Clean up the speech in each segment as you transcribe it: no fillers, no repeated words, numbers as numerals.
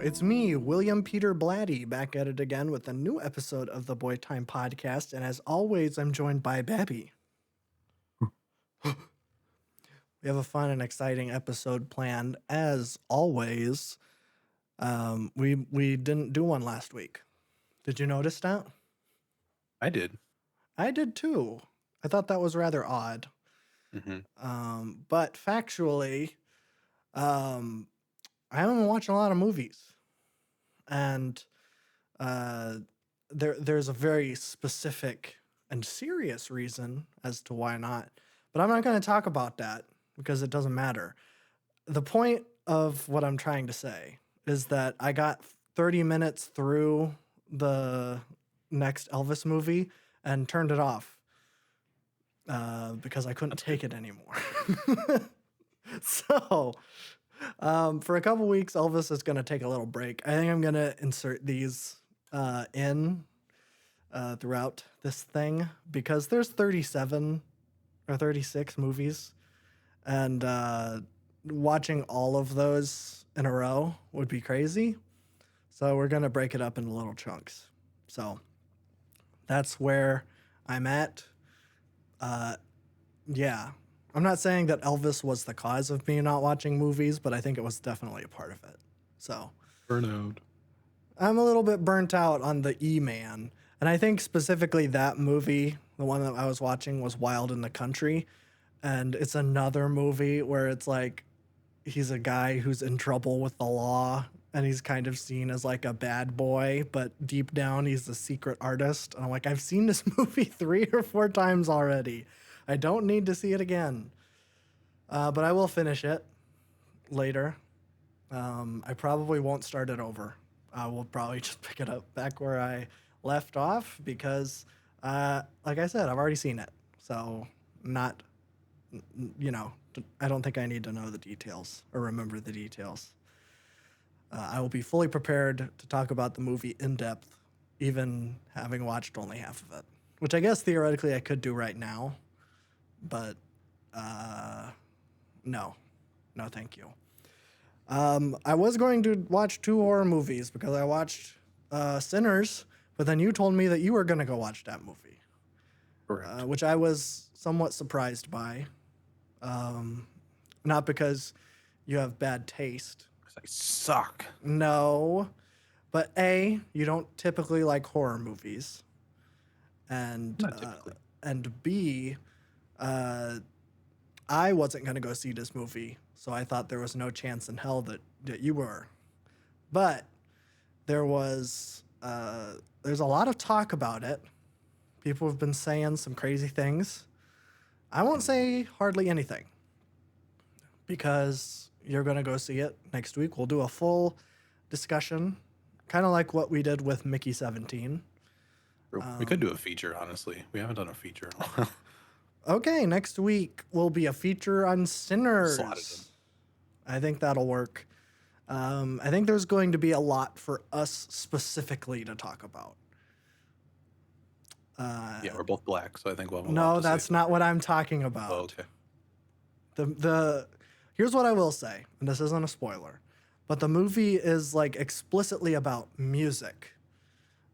It's me, William Peter Blatty, back at it again with a new episode of the Boy Time Podcast. And as always, I'm joined by Babby. We have a fun and exciting episode planned. As always, we didn't do one last week. Did you notice that? I did. I did too. I thought that was rather odd. But factually, I haven't been watching a lot of movies. And there's a very specific and serious reason as to why not. But I'm not going to talk about that because it doesn't matter. The point of what I'm trying to say is that I got 30 minutes through the next Elvis movie and turned it off because I couldn't take it anymore. So, for a couple weeks, Elvis is going to take a little break. I think I'm going to insert these in throughout this thing because there's 37 or 36 movies, and watching all of those in a row would be crazy. So we're going to break it up into little chunks. So that's where I'm at. Yeah. I'm not saying that Elvis was the cause of me not watching movies, but I think it was definitely a part of it. So Burnout. I'm a little bit burnt out on the E-Man. And I think specifically that movie, the one that I was watching, was Wild in the Country. And it's another movie where it's like he's a guy who's in trouble with the law and he's kind of seen as like a bad boy, but deep down he's a secret artist. And I'm like, I've seen this movie 3 or 4 times already. I don't need to see it again. But I will finish it later. I probably won't start it over. I will probably just pick it up back where I left off because, like I said, I've already seen it. So not, I don't think I need to know the details or remember the details. I will be fully prepared to talk about the movie in depth, even having watched only half of it, which I guess theoretically I could do right now. But no, thank you. I was going to watch 2 horror movies because I watched Sinners, but then you told me that you were going to go watch that movie, Correct. which I was somewhat surprised by. Not because you have bad taste. Because I suck. No, but A, you don't typically like horror movies, and Not typically. and B, I wasn't going to go see this movie, so I thought there was no chance in hell that you were. But there's a lot of talk about it. People have been saying some crazy things. I won't say hardly anything because you're going to go see it next week. We'll do a full discussion, kind of like what we did with Mickey 17. We could do a feature, honestly. We haven't done a feature in a while. Okay, next week will be a feature on Sinners. Slotted in. I think that'll work. I think there's going to be a lot for us specifically to talk about. Yeah, we're both black, so I think we'll have a lot No, to that's say. not what I'm talking about. Oh, okay. Here's what I will say, and this isn't a spoiler, but the movie is like explicitly about music,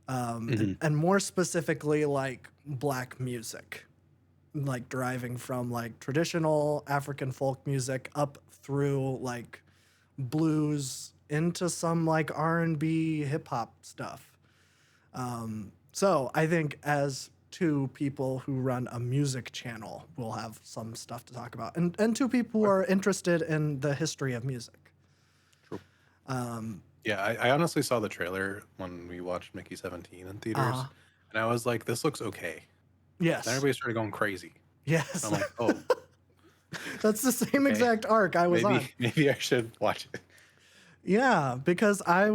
and more specifically like black music, like deriving from like traditional African folk music up through like blues into some like R&B hip hop stuff. So I think as 2 people who run a music channel, we'll have some stuff to talk about, and 2 people who are interested in the history of music. True. Yeah, I honestly saw the trailer when we watched Mickey 17 in theaters, and I was like, this looks okay. Yes. Then everybody started going crazy. Yes. I'm like, oh. That's the same exact arc I was on. Maybe I should watch it. Yeah, because I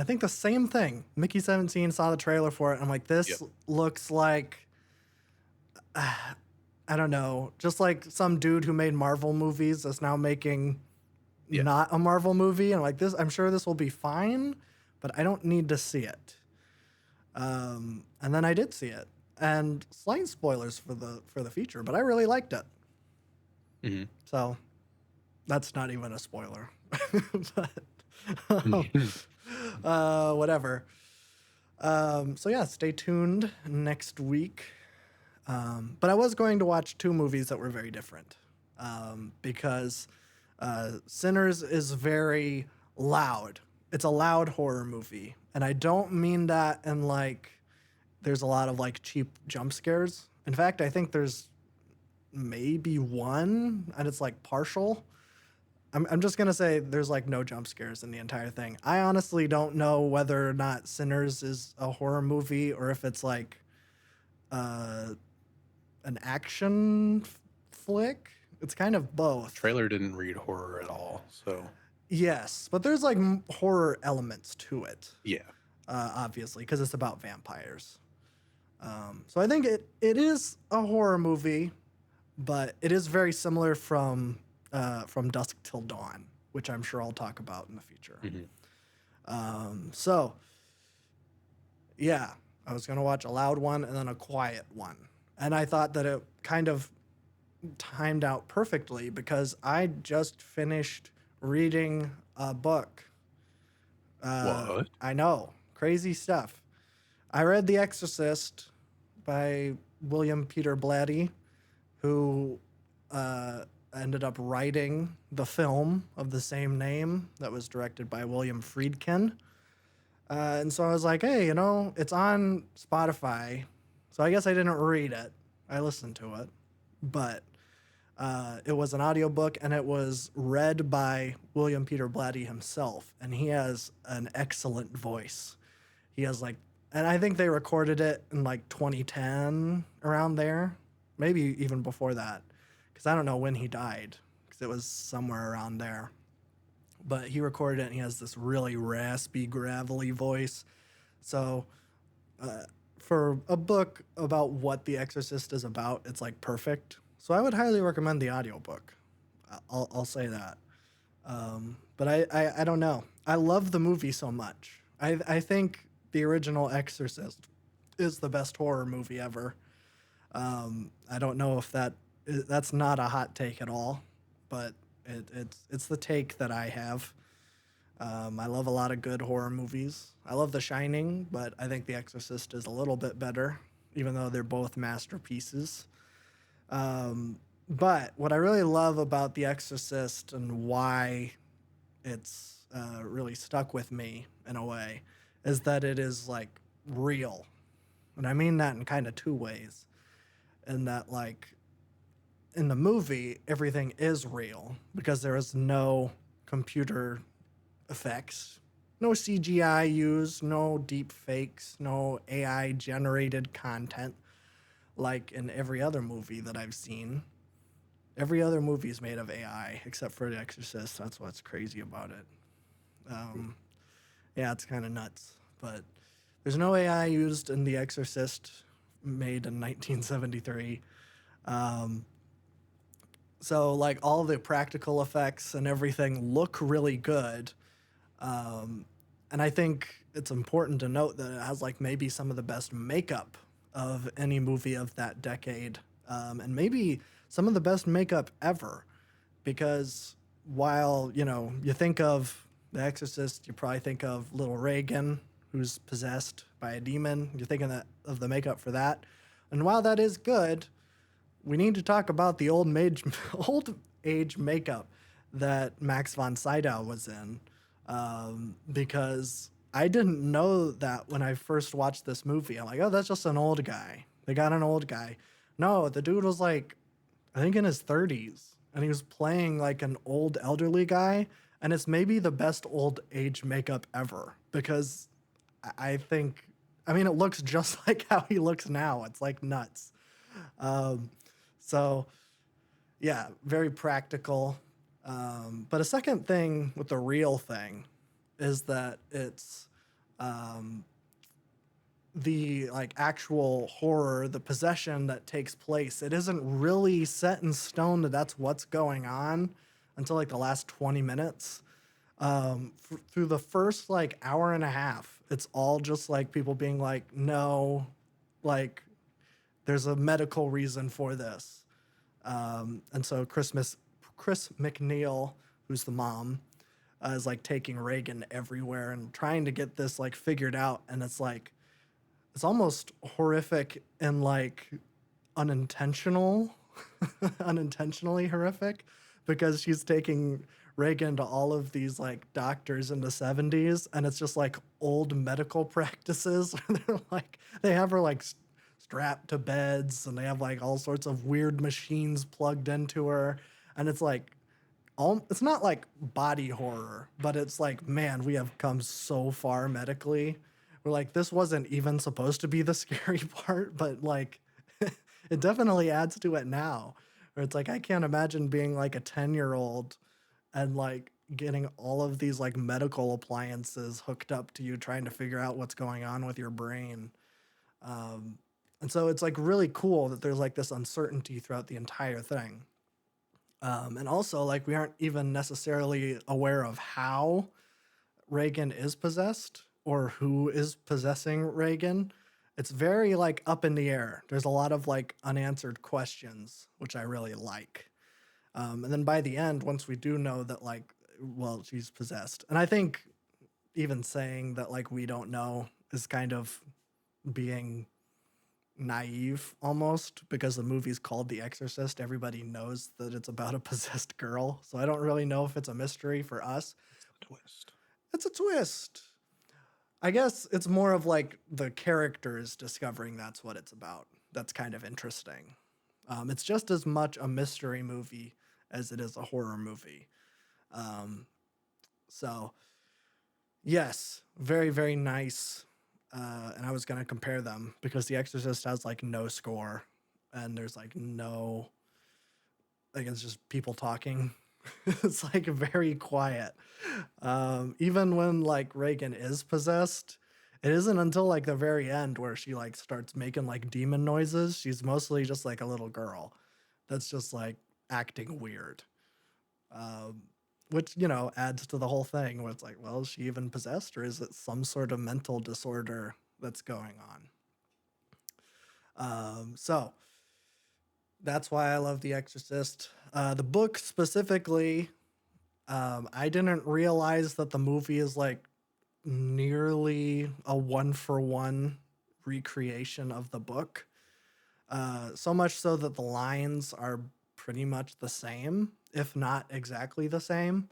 think the same thing. Mickey 17 saw the trailer for it. And I'm like, this looks like, I don't know, just like some dude who made Marvel movies is now making not a Marvel movie. And I'm like, I'm sure this will be fine, but I don't need to see it. And then I did see it. And slight spoilers for the feature, but I really liked it. So that's not even a spoiler. But Whatever. So yeah, stay tuned next week. But I was going to watch two movies that were very different, because Sinners is very loud. It's a loud horror movie, and I don't mean that in like there's a lot of like cheap jump scares. In fact, I think there's maybe one, and it's like partial. I'm just gonna say there's like no jump scares in the entire thing. I honestly don't know whether or not Sinners is a horror movie or if it's like uh, an action flick. It's kind of both. Trailer didn't read horror at all, so Yes, but there's like horror elements to it, yeah. obviously, because it's about vampires. So I think it is a horror movie, but it is very similar from Dusk Till Dawn, which I'm sure I'll talk about in the future. Mm-hmm. So yeah, I was gonna watch a loud one and then a quiet one, and I thought that it kind of timed out perfectly because I just finished reading a book. What? I know, crazy stuff. I read The Exorcist by William Peter Blatty, who ended up writing the film of the same name that was directed by William Friedkin. And so I was like, hey, it's on Spotify. So I guess I didn't read it. I listened to it. But it was an audiobook and it was read by William Peter Blatty himself. And he has an excellent voice. He has like, and I think they recorded it in like 2010, around there, maybe even before that, because I don't know when he died, because it was somewhere around there. But he recorded it and he has this really raspy, gravelly voice. So for a book about what The Exorcist is about, it's like perfect. So I would highly recommend the audiobook. I'll say that. But I don't know. I love the movie so much. I think the original Exorcist is the best horror movie ever. I don't know if that's not a hot take at all, but it's the take that I have. I love a lot of good horror movies. I love The Shining, but I think The Exorcist is a little bit better, even though they're both masterpieces. But what I really love about The Exorcist and why it's really stuck with me in a way is that it is like real. And I mean that in kind of two ways. In that, like, in the movie, everything is real because there is no computer effects, no CGI used, no deep fakes, no AI generated content like in every other movie that I've seen. Every other movie is made of AI except for The Exorcist. That's what's crazy about it. Yeah, it's kind of nuts. But there's no AI used in The Exorcist, made in 1973. So, like, all the practical effects and everything look really good. And I think it's important to note that it has, like, maybe some of the best makeup of any movie of that decade. And maybe some of the best makeup ever. Because while, you think of The Exorcist, you probably think of little Reagan, who's possessed by a demon. You're thinking of the makeup for that. And while that is good, we need to talk about the old age makeup that Max von Sydow was in, because I didn't know that when I first watched this movie. I'm like, oh, that's just an old guy. They got an old guy. No, the dude was like, I think in his 30s, and he was playing like an old elderly guy, and it's maybe the best old age makeup ever because I think, I mean, it looks just like how he looks now. It's like nuts. So, yeah, very practical. But a second thing with the real thing is that it's the like actual horror, the possession that takes place. It isn't really set in stone that that's what's going on until like the last 20 minutes. Through the first like hour and a half, it's all just like people being like, no, like there's a medical reason for this. And so Chris McNeil, who's the mom, is like taking Reagan everywhere and trying to get this like figured out. And it's like, it's almost horrific and like unintentional, unintentionally horrific, because she's taking Reagan to all of these like doctors in the 70s, and it's just like old medical practices. They're like, they have her like strapped to beds, and they have like all sorts of weird machines plugged into her, and it's like all, it's not like body horror, but it's like, man, we have come so far medically. We're like, this wasn't even supposed to be the scary part, but like it definitely adds to it now. Where it's like, I can't imagine being like a 10-year-old and like getting all of these like medical appliances hooked up to you, trying to figure out what's going on with your brain. Um, and so it's like really cool that there's like this uncertainty throughout the entire thing. And also, like, we aren't even necessarily aware of how Reagan is possessed or who is possessing Reagan. It's very like up in the air. There's a lot of like unanswered questions, which I really like. And then by the end, once we do know that, like, well, she's possessed, and I think even saying that like we don't know is kind of being naive almost, because the movie's called The Exorcist. Everybody knows that it's about a possessed girl. So I don't really know if it's a mystery for us. It's the twist. It's a twist. I guess it's more of like the characters discovering that's what it's about. That's kind of interesting. It's just as much a mystery movie as it is a horror movie. Um, so, yes, very, very nice. And I was going to compare them because The Exorcist has like no score, and there's like no, like, it's just people talking. It's like very quiet. Even when like Reagan is possessed, it isn't until like the very end where she like starts making like demon noises. She's mostly just like a little girl that's just like acting weird. Um, which, you know, adds to the whole thing where it's like, well, is she even possessed, or is it some sort of mental disorder that's going on? So that's why I love The Exorcist. The book specifically, I didn't realize that the movie is like nearly a one for one recreation of the book. So much so that the lines are pretty much the same, if not exactly the same,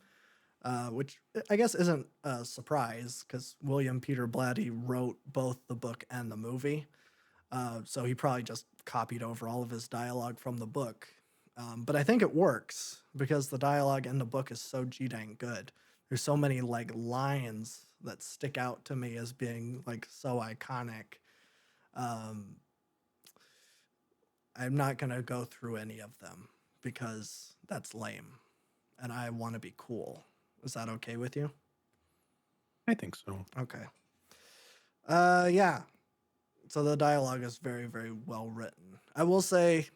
which I guess isn't a surprise because William Peter Blatty wrote both the book and the movie. So he probably just copied over all of his dialogue from the book. But I think it works because the dialogue in the book is so g dang good. There's so many like lines that stick out to me as being like so iconic. Um, I'm not gonna go through any of them because that's lame, and I want to be cool. Is that okay with you? I think so. Okay. Yeah. So the dialogue is very, very well written. I will say,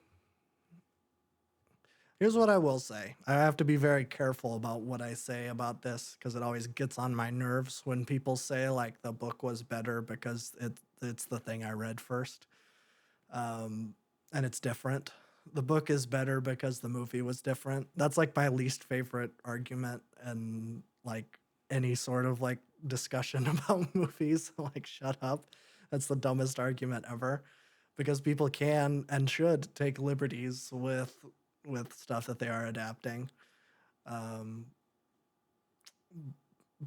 here's what I will say. I have to be very careful about what I say about this because it always gets on my nerves when people say like the book was better because it's the thing I read first. Um, and it's different. The book is better because the movie was different. That's like my least favorite argument, and like any sort of like discussion about movies. Like, shut up. That's the dumbest argument ever, because people can and should take liberties with stuff that they are adapting. Um,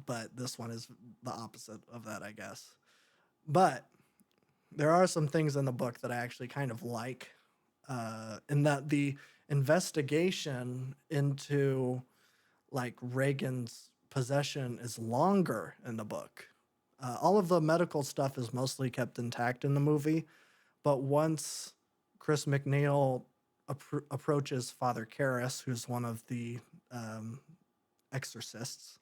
but this one is the opposite of that, I guess. But there are some things in the book that I actually kind of like, in that the investigation into like Reagan's possession is longer in the book. All of the medical stuff is mostly kept intact in the movie, but once Chris McNeil approaches Father Karras, who's one of the um, exorcists,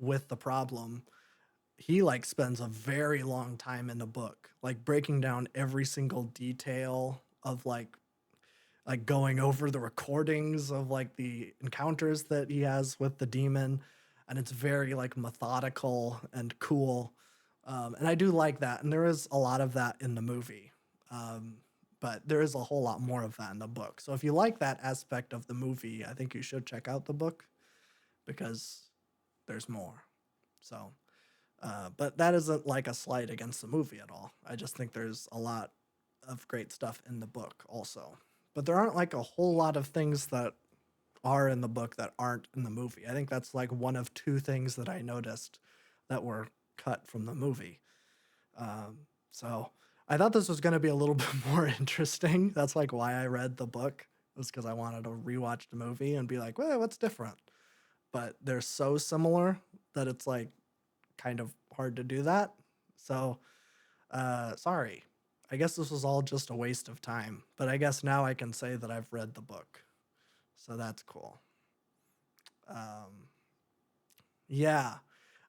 with the problem, he like spends a very long time in the book, like breaking down every single detail of like going over the recordings of like the encounters that he has with the demon, and it's very like methodical and cool. And I do like that, and there is a lot of that in the movie. um, but there is a whole lot more of that in the book. So if you like that aspect of the movie, I think you should check out the book, because there's more. So, but that isn't like a slight against the movie at all. I just think there's a lot of great stuff in the book also. But there aren't like a whole lot of things that are in the book that aren't in the movie. I think that's like one of two things that I noticed that were cut from the movie. So I thought this was going to be a little bit more interesting. That's like why I read the book, was because I wanted to rewatch the movie and be like, well, what's different? But they're so similar that it's like kind of hard to do that. So sorry. I guess this was all just a waste of time. But I guess now I can say that I've read the book. So that's cool. Um, yeah.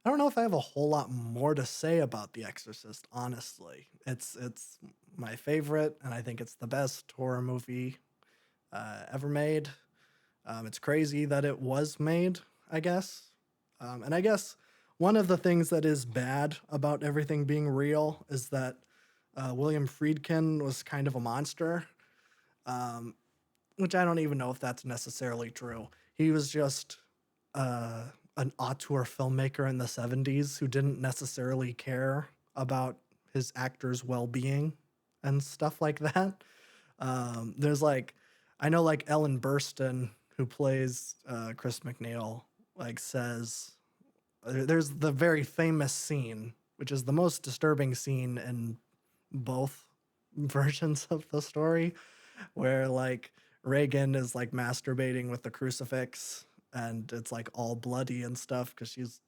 I don't know if I have a whole lot more to say about The Exorcist, honestly. It's my favorite, and I think it's the best horror movie ever made. It's crazy that it was made, I guess. And I guess one of the things that is bad about everything being real is that William Friedkin was kind of a monster, um, which I don't even know if that's necessarily true. He was just an auteur filmmaker in the 70s who didn't necessarily care about his actors' well-being and stuff like that. There's like, I know like Ellen Burstyn, who plays Chris McNeil, like says, there's the very famous scene, which is the most disturbing scene in both versions of the story, where like Reagan is like masturbating with the crucifix and it's like all bloody and stuff because she's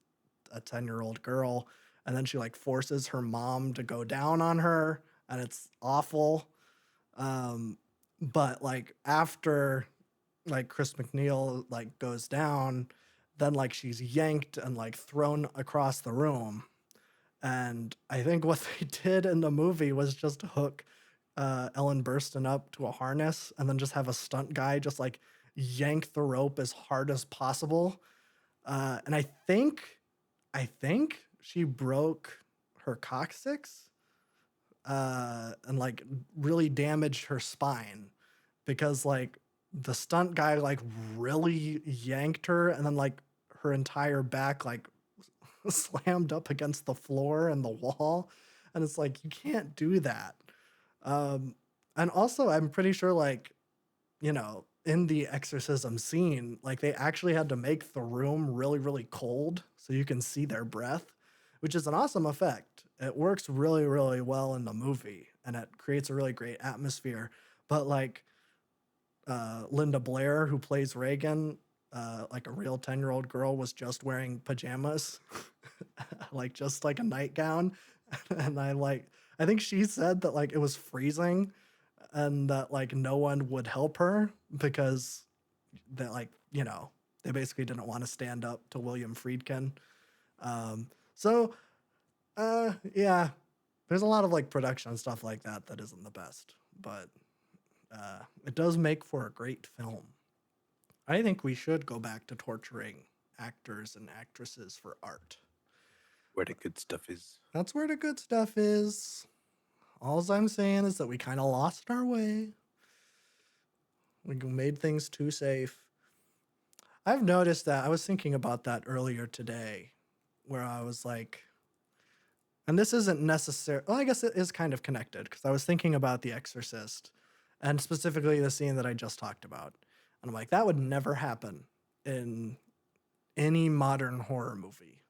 a 10-year-old girl. And then she like forces her mom to go down on her and it's awful. But like after like Chris McNeil like goes down, then like she's yanked and like thrown across the room. And I think what they did in the movie was just hook Ellen Burstyn up to a harness and then just have a stunt guy just like yank the rope as hard as possible. And I think she broke her coccyx and like really damaged her spine because like the stunt guy like really yanked her and then like her entire back like slammed up against the floor and the wall. And it's like, you can't do that. Um, and also, I'm pretty sure, like, in the exorcism scene, like, they actually had to make the room really, really cold so you can see their breath, which is an awesome effect. It works really, really well in the movie and it creates a really great atmosphere. But, like, Linda Blair, who plays Reagan, like a real 10-year-old girl, was just wearing pajamas, like just like a nightgown. And I think she said that like it was freezing and that like no one would help her because that like, they basically didn't want to stand up to William Friedkin. So, yeah, there's a lot of like production stuff like that that isn't the best, but it does make for a great film. I think we should go back to torturing actors and actresses for art. Where the good stuff is. That's where the good stuff is. All I'm saying is that we kind of lost our way. We made things too safe. I've noticed that. I was thinking about that earlier today, where I was like, and this isn't necessary. Well, I guess it is kind of connected because I was thinking about The Exorcist and specifically the scene that I just talked about. And I'm like, that would never happen in any modern horror movie.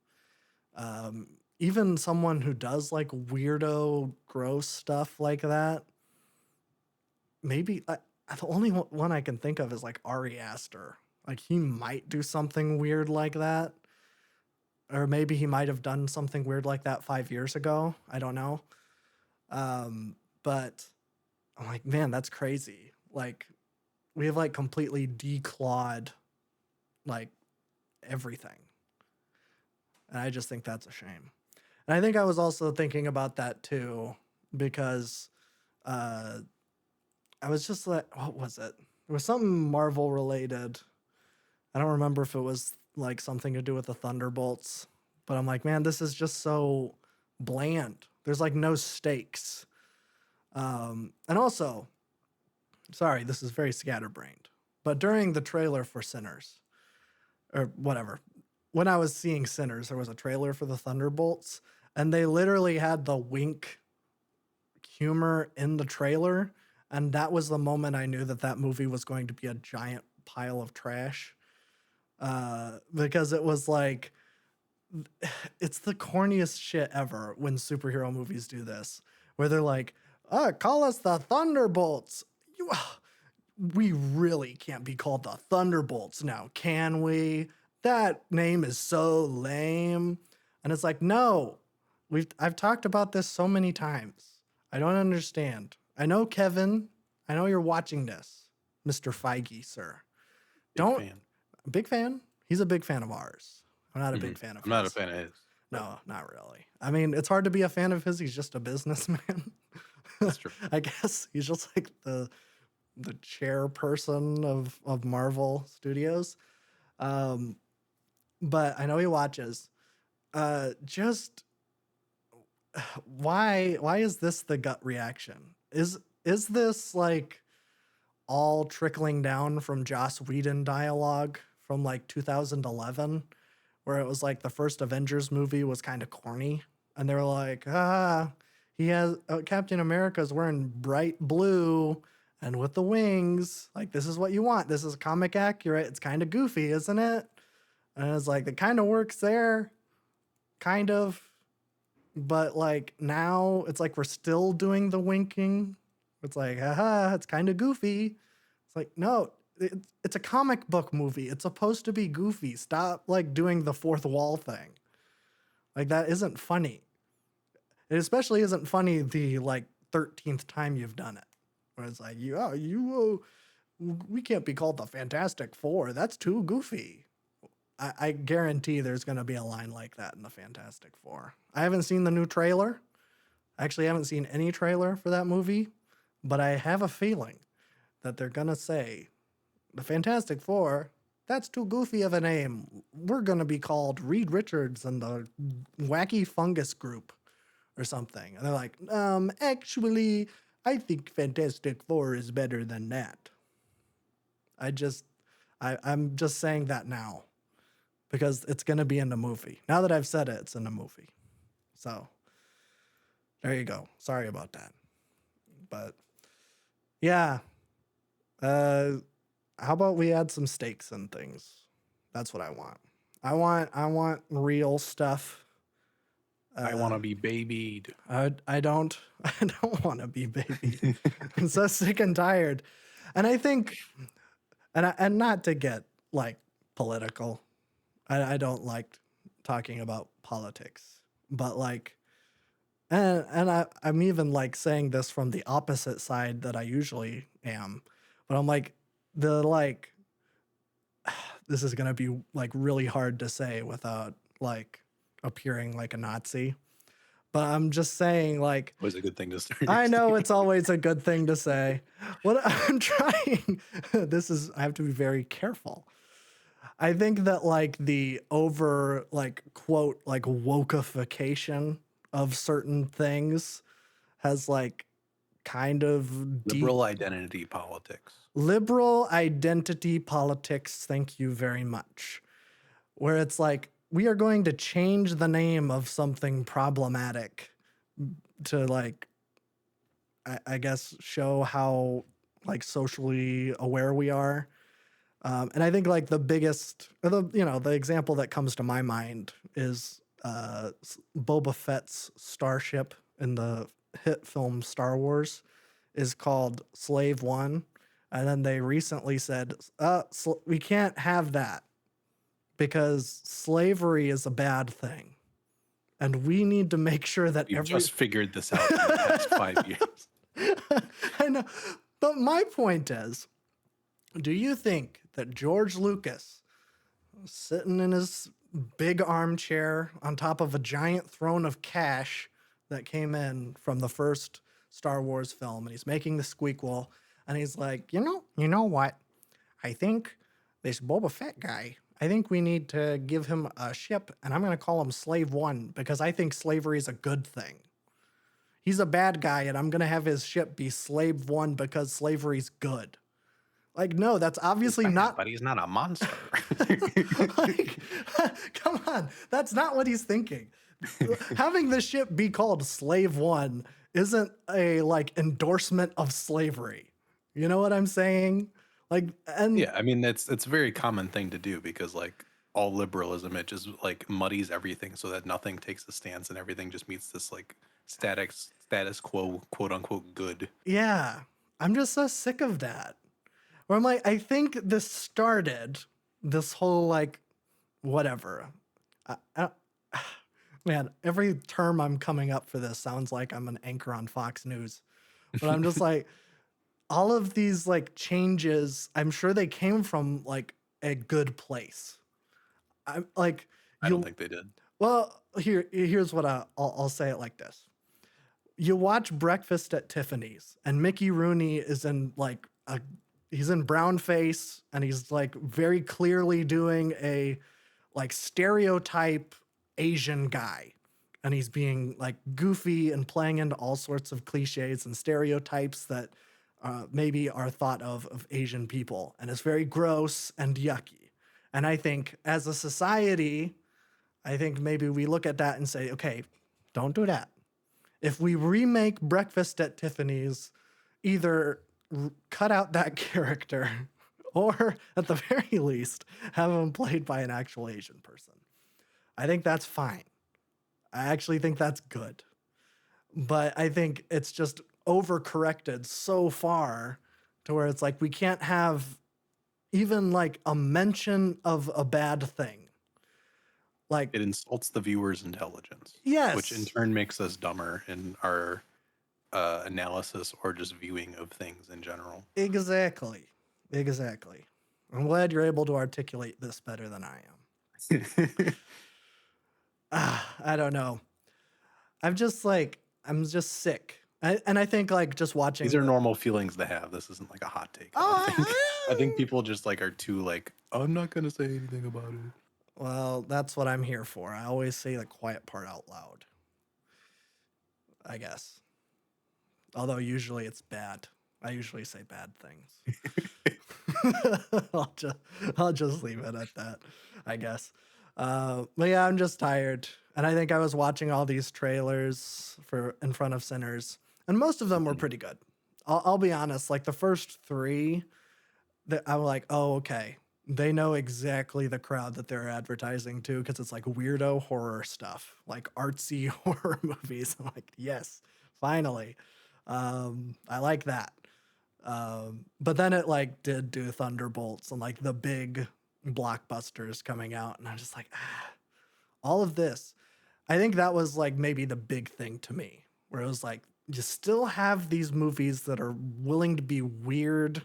Even someone who does like weirdo, gross stuff like that, maybe the only one I can think of is like Ari Aster. Like he might do something weird like that. Or maybe he might have done something weird like that 5 years ago. I don't know. But I'm like, man, that's crazy. Like we have like completely declawed like everything. And I just think that's a shame. And I think I was also thinking about that too, because I was just like, what was it? It was something Marvel related. I don't remember if it was like something to do with the Thunderbolts, but I'm like, man, this is just so bland. There's like no stakes. And also, sorry, this is very scatterbrained, but during the trailer for Sinners, or whatever, when I was seeing Sinners, there was a trailer for the Thunderbolts, and they literally had the wink humor in the trailer, and that was the moment I knew that that movie was going to be a giant pile of trash. Because it was like it's the corniest shit ever when superhero movies do this, where they're like, call us the Thunderbolts. We really can't be called the Thunderbolts now, can we? That name is so lame. And it's like, no, I've talked about this so many times. I don't understand. I know, Kevin, I know you're watching this, Mr. Feige, sir. Big Don't, fan. big fan. He's a big fan of ours. I'm not a big fan of I'm not a his. fan of his. No, not really. I mean, it's hard to be a fan of his. He's just a businessman. That's true. I guess he's just like the chairperson of Marvel Studios. But I know he watches. Just why is this the gut reaction? Is this like all trickling down from Joss Whedon dialogue from like 2011, where it was like the first Avengers movie was kind of corny, and they were like, he has Captain America's wearing bright blue and with the wings. Like, this is what you want. This is comic accurate. It's kind of goofy, isn't it? And it's like, it kind of works there, kind of. But like now it's like we're still doing the winking. It's like, it's kind of goofy. It's like, no, it's a comic book movie. It's supposed to be goofy. Stop like doing the fourth wall thing. Like, that isn't funny. It especially isn't funny the like 13th time you've done it. Where it's like, we can't be called the Fantastic Four. That's too goofy. I guarantee there's going to be a line like that in the Fantastic Four. I haven't seen the new trailer. I actually haven't seen any trailer for that movie, but I have a feeling that they're going to say, the Fantastic Four, that's too goofy of a name. We're going to be called Reed Richards and the Wacky Fungus Group or something. And they're like, actually, I think Fantastic Four is better than that. I'm just saying that now because it's going to be in the movie. Now that I've said it, it's in the movie. So there you go. Sorry about that. But yeah. How about we add some stakes and things? That's what I want. I want real stuff. I want to be babied. I don't want to be babied. I'm so sick and tired. And I think, and not to get like political, I don't like talking about politics, but like, I'm even like saying this from the opposite side that I usually am, but I'm like, this is going to be like really hard to say without like appearing like a Nazi. But I'm just saying, like, Always a good thing to start. I know it's always a good thing to say. What I'm trying, I have to be very careful. I think that like the over like quote like wokeification of certain things has like kind of Liberal identity politics. Liberal identity politics. Thank you very much. Where it's like, we are going to change the name of something problematic to like, I guess, show how like socially aware we are. And I think like the biggest, the example that comes to my mind is Boba Fett's starship in the hit film Star Wars is called Slave One. And then they recently said, we can't have that because slavery is a bad thing. And we need to make sure that You've just figured this out in the past 5 years. I know. But my point is, do you think that George Lucas, sitting in his big armchair on top of a giant throne of cash that came in from the first Star Wars film, and he's making the squeakquel, and he's like, you know what? I think this Boba Fett guy, I think we need to give him a ship, and I'm going to call him Slave One because I think slavery is a good thing. He's a bad guy, and I'm going to have his ship be Slave One because slavery's good. Like, no, that's He's obviously bad, not. but he's not a monster. Like, come on, that's not what he's thinking. Having the ship be called Slave One isn't a like endorsement of slavery. You know what I'm saying? Like, and Yeah, I mean it's a very common thing to do because like all liberalism, it just like muddies everything so that nothing takes a stance and everything just meets this like status quo, quote unquote, good. yeah, I'm just so sick of that. Where I'm like, I think this started this whole like whatever. I, man, every term I'm coming up for this sounds like I'm an anchor on Fox News. But I'm just like, all of these like changes, I'm sure they came from like a good place. I'm like, I don't you, think they did. well, here's what I'll say it like this. You watch Breakfast at Tiffany's, and Mickey Rooney is in like he's in brown face, and he's like very clearly doing a like stereotype Asian guy. And he's being like goofy and playing into all sorts of cliches and stereotypes that maybe are thought of Asian people. And it's very gross and yucky. And I think as a society, I think maybe we look at that and say, okay, don't do that. If we remake Breakfast at Tiffany's, either cut out that character or at the very least have him played by an actual Asian person. I think that's fine. I actually think that's good. But I think it's just overcorrected so far to where it's like we can't have even like a mention of a bad thing. Like, It insults the viewer's intelligence, which in yes, turn makes us dumber in our analysis or just viewing of things in general. exactly. Exactly. I'm glad you're able to articulate this better than I am. I don't know. I'm just sick. And I think like just These watching are the normal feelings to have. This isn't like a hot take, I don't think. I think oh, people just like are too like, I'm not gonna say anything about it. well, that's what I'm here for. I always say the quiet part out loud, I guess. Although usually it's bad. I usually say bad things. I'll just I'll just leave it at that, I guess. But yeah, I'm just tired, and I think I was watching all these trailers for In Front of Sinners, and most of them were pretty good. I'll be honest. Like the first three, that I'm like, oh okay, they know exactly the crowd that they're advertising to because it's like weirdo horror stuff, like artsy horror movies. I'm like, yes, finally, I like that. But then it like did do Thunderbolts and like the big blockbusters coming out, and I'm just like, all of this. I think that was like maybe the big thing to me, where it was like you still have these movies that are willing to be weird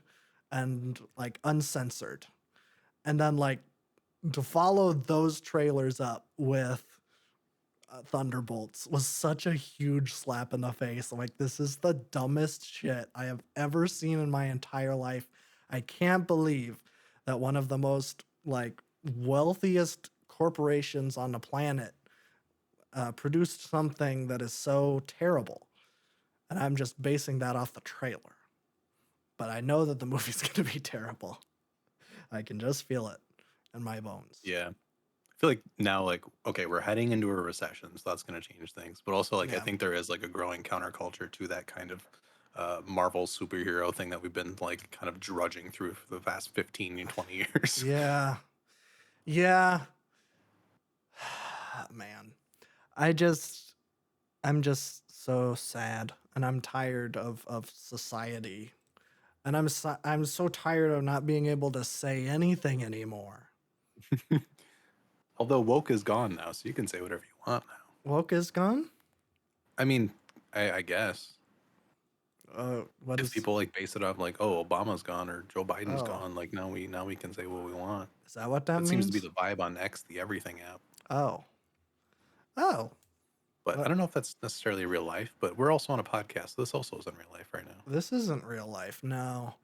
and like uncensored, and then like to follow those trailers up with Thunderbolts was such a huge slap in the face. I'm like, this is the dumbest shit I have ever seen in my entire life. I can't believe that one of the most like wealthiest corporations on the planet produced something that is so terrible. And I'm just basing that off the trailer. But I know that the movie's going to be terrible. I can just feel it in my bones. Yeah. I feel like now, like, okay, we're heading into a recession, so that's going to change things. But also, like, I Yeah. think there is like a growing counterculture to that kind of Marvel superhero thing that we've been like kind of drudging through for the past 15 and 20 years. Yeah. Yeah. Man. I just I'm just so sad and I'm tired of society. And I'm so tired of not being able to say anything anymore. Although woke is gone now, so you can say whatever you want now. Woke is gone? I mean, I guess What if is people like base it off like, oh, Obama's gone or Joe Biden's oh, gone, like now we can say what we want. is that what that That seems to be means? the vibe on X, the everything app. Oh. Oh. But I What don't know if that's necessarily real life. But we're also on a podcast. So this also isn't real life right now. this isn't real life. No.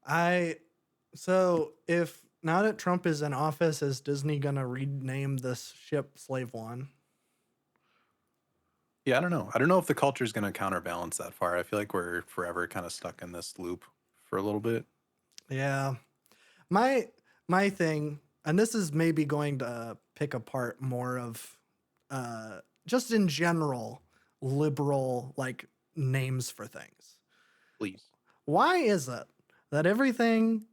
I so if now that Trump is in office, is Disney gonna rename this ship Slave One? Yeah, I don't know. I don't know if the culture is going to counterbalance that far. I feel like we're forever kind of stuck in this loop for a little bit. Yeah. My my thing, and this is maybe going to pick apart more of just in general liberal like names for things. Please. Why is it that everything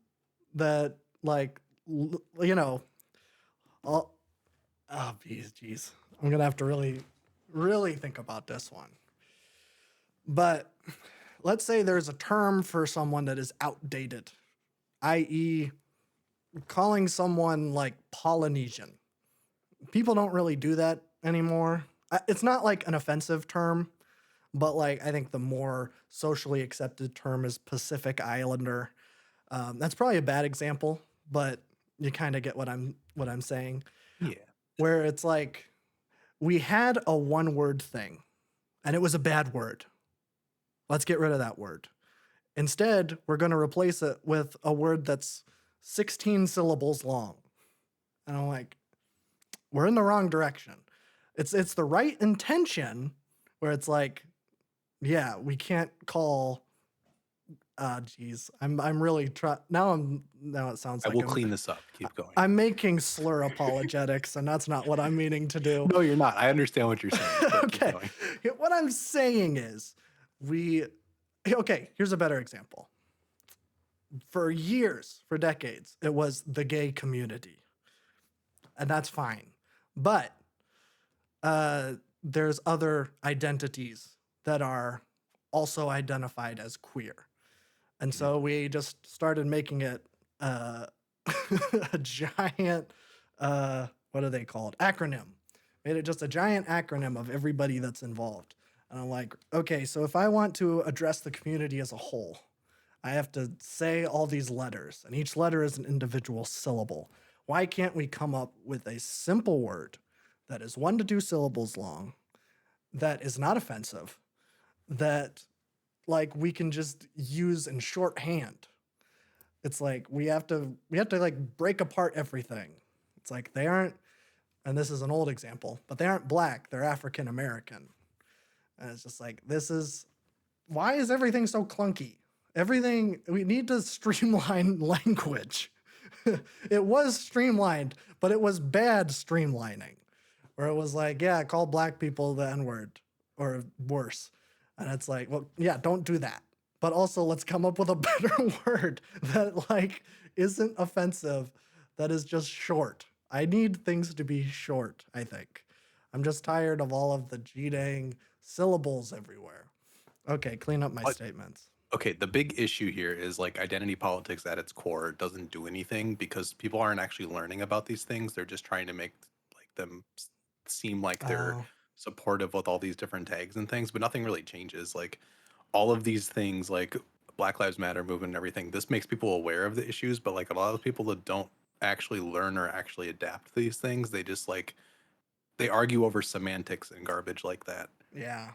that like you know, all, oh geez, I'm gonna have to really think about this one. But let's say there's a term for someone that is outdated, i.e., calling someone like Polynesian. People don't really do that anymore. It's not like an offensive term, but like I think the more socially accepted term is Pacific Islander. That's probably a bad example, but you kind of get what I'm saying. Yeah. Where it's like we had a one word thing, and it was a bad word. Let's get rid of that word. Instead, we're going to replace it with a word that's 16 syllables long. And I'm like, we're in the wrong direction. It's the right intention where it's like, yeah, we can't call geez. I'm really now it sounds I like will clean this up. Keep going. I'm making slur apologetics, and that's not what I'm meaning to do. No, you're not. I understand what you're saying. But keep Okay. going. What I'm saying is we okay, here's a better example. For years, for decades, it was the gay community. And that's fine. But uh, there's other identities that are also identified as queer. And Mhm. so we just started making it uh, a giant, what are they called? Acronym. Made it just a giant acronym of everybody that's involved. And I'm like, okay, so if I want to address the community as a whole, I have to say all these letters, and each letter is an individual syllable. Why can't we come up with a simple word that is 1 to 2 syllables long, that is not offensive, that like we can just use in shorthand? It's like we have to like break apart everything. It's like they aren't, and this is an old example, but they aren't black, they're African American. And it's just like this is why is everything so clunky? Everything we need to streamline language. It was streamlined, but it was bad streamlining, where it was like, yeah, call black people the N word or worse. And it's like, well, yeah, don't do that. But also, let's come up with a better word that like isn't offensive, that is just short. I need things to be short, I think. I'm just tired of all of the G-dang syllables everywhere. Okay, clean up my But statements. okay, the big issue here is like identity politics at its core doesn't do anything because people aren't actually learning about these things. They're just trying to make like seem like they're Oh, supportive with all these different tags and things, but nothing really changes. Like all of these things, like Black Lives Matter movement and everything, this makes people aware of the issues, but like a lot of people that don't actually learn or actually adapt to these things, they just like they argue over semantics and garbage like that. yeah.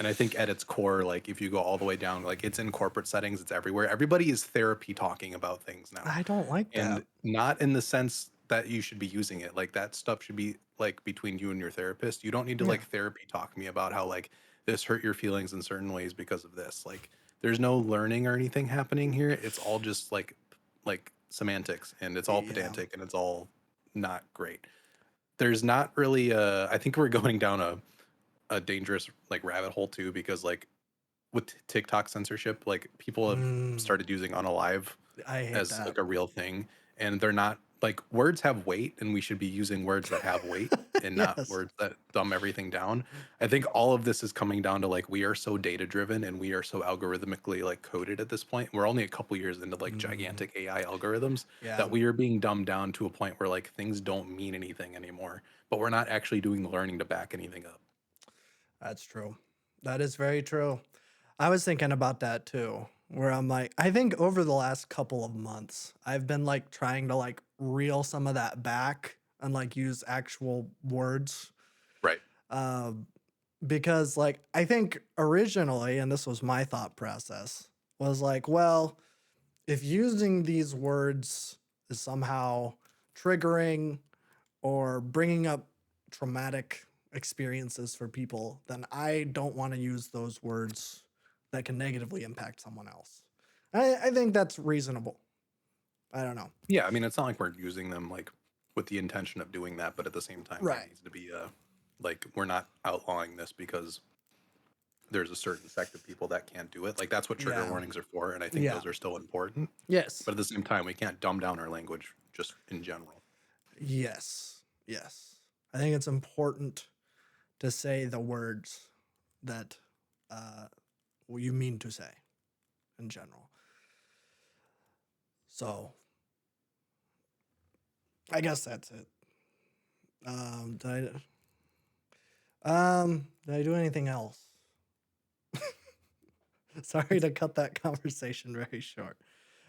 And I think at its core, like if you go all the way down, like it's in corporate settings, it's everywhere. Everybody is therapy talking about things now. I don't like And that. not in the sense that you should be using it. Like that stuff should be like between you and your therapist. You don't need to Yeah. like therapy talk me about how like this hurt your feelings in certain ways because of this. Like there's no learning or anything happening here. It's all just like semantics and it's all Yeah. pedantic and it's all not great. There's not really I think we're going down a dangerous like rabbit hole too because like with TikTok censorship, like people have Mm, started using unalive I hate as that. like a real thing, and they're not like words have weight, and we should be using words that have weight and not Yes. words that dumb everything down. I think all of this is coming down to like we are so data driven and we are so algorithmically like coded at this point. We're only a couple years into like Mm, gigantic AI algorithms yeah, that we are being dumbed down to a point where like things don't mean anything anymore, but we're not actually doing the learning to back anything up. that's true. That is very true. I was thinking about that too, where I'm like, I think over the last couple of months, I've been like trying to like reel some of that back and like use actual words. Right. Um, because like I think originally, and this was my thought process, was like, well, if using these words is somehow triggering or bringing up traumatic experiences for people, then I don't want to use those words that can negatively impact someone else. I think that's reasonable. I don't know. Yeah, I mean, it's not like we're using them like with the intention of doing that, but at the same time, there Right. needs to be a like we're not outlawing this because there's a certain sect of people that can't do it. Like that's what trigger Yeah. warnings are for, and I think Yeah. those are still important. Yes. But at the same time, we can't dumb down our language just in general. Yes. Yes. I think it's important to say the words that uh, you mean to say in general. So I guess that's it. Um, did did I do anything else? Sorry to cut that conversation very short.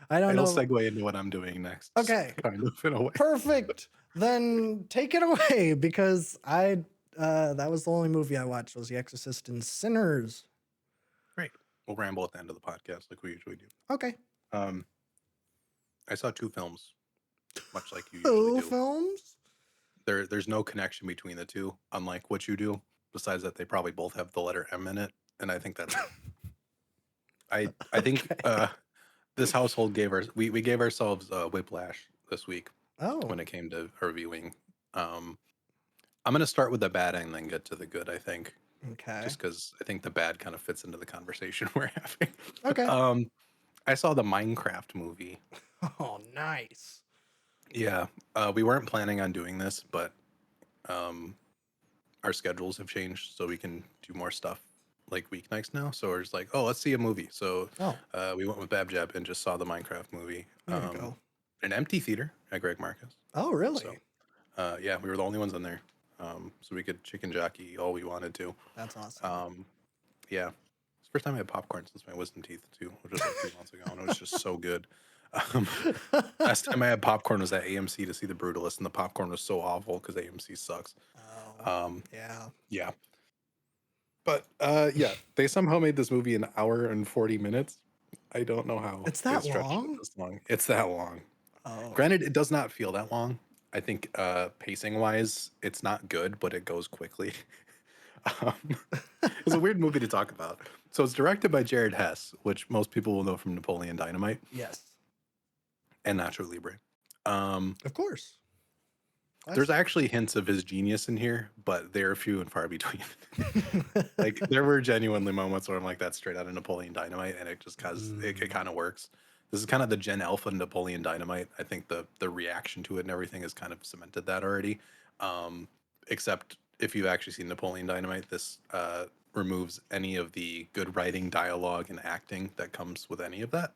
I don't It'll know. segue into what I'm doing next, Okay, kind of in a way. perfect. Then take it away because I that was the only movie I watched was The Exorcist and Sinners. Great. We'll ramble at the end of the podcast like we usually do. Okay. Um, I saw two films, much like you usually Two do. films? There's no connection between the two, unlike what you do. Besides that, they probably both have the letter M in it, and I think that's it. I think Okay. this household we gave ourselves whiplash this week Oh, when it came to our viewing. Um, I'm gonna start with the bad and then get to the good. I think okay. just because I think the bad kind of fits into the conversation we're having. Okay. um, I saw the Minecraft movie. Oh, nice. Yeah, we weren't planning on doing this, but um, our schedules have changed, so we can do more stuff like weeknights now. So we're just like, oh, let's see a movie. So Oh, we went with Babjab and just saw the Minecraft movie. there you go. An empty theater at Greg Marcus. Oh, So really? yeah, we were the only ones in there. So we could chicken jockey all we wanted to. That's awesome. Um, yeah. It's the first time I had popcorn since my wisdom teeth too, which was like 3 months ago, and it was just so good. Um, last time I had popcorn was at AMC to see The Brutalist, and the popcorn was so awful because AMC sucks. Oh, Um, yeah. yeah, but yeah, they somehow made this movie an hour and 40 minutes. I don't know how It's they that stretched it long? this long. It's that long. Oh, Granted, it does not feel that long. I think pacing wise, it's not good, but it goes quickly. um, it's a weird movie to talk about. So it's directed by Jared Hess, which most people will know from Napoleon Dynamite yes. and Nacho Libre. Um, Of course. there's Classic. actually hints of his genius in here, but they're few and far between. Like there were genuinely moments where I'm like, that's straight out of Napoleon Dynamite, and it just cause it Mm, kind of works. This is kind of the Gen Alpha Napoleon Dynamite. I think the reaction to it and everything has kind of cemented that already. Except if you've actually seen Napoleon Dynamite, this removes any of the good writing, dialogue, and acting that comes with any of that.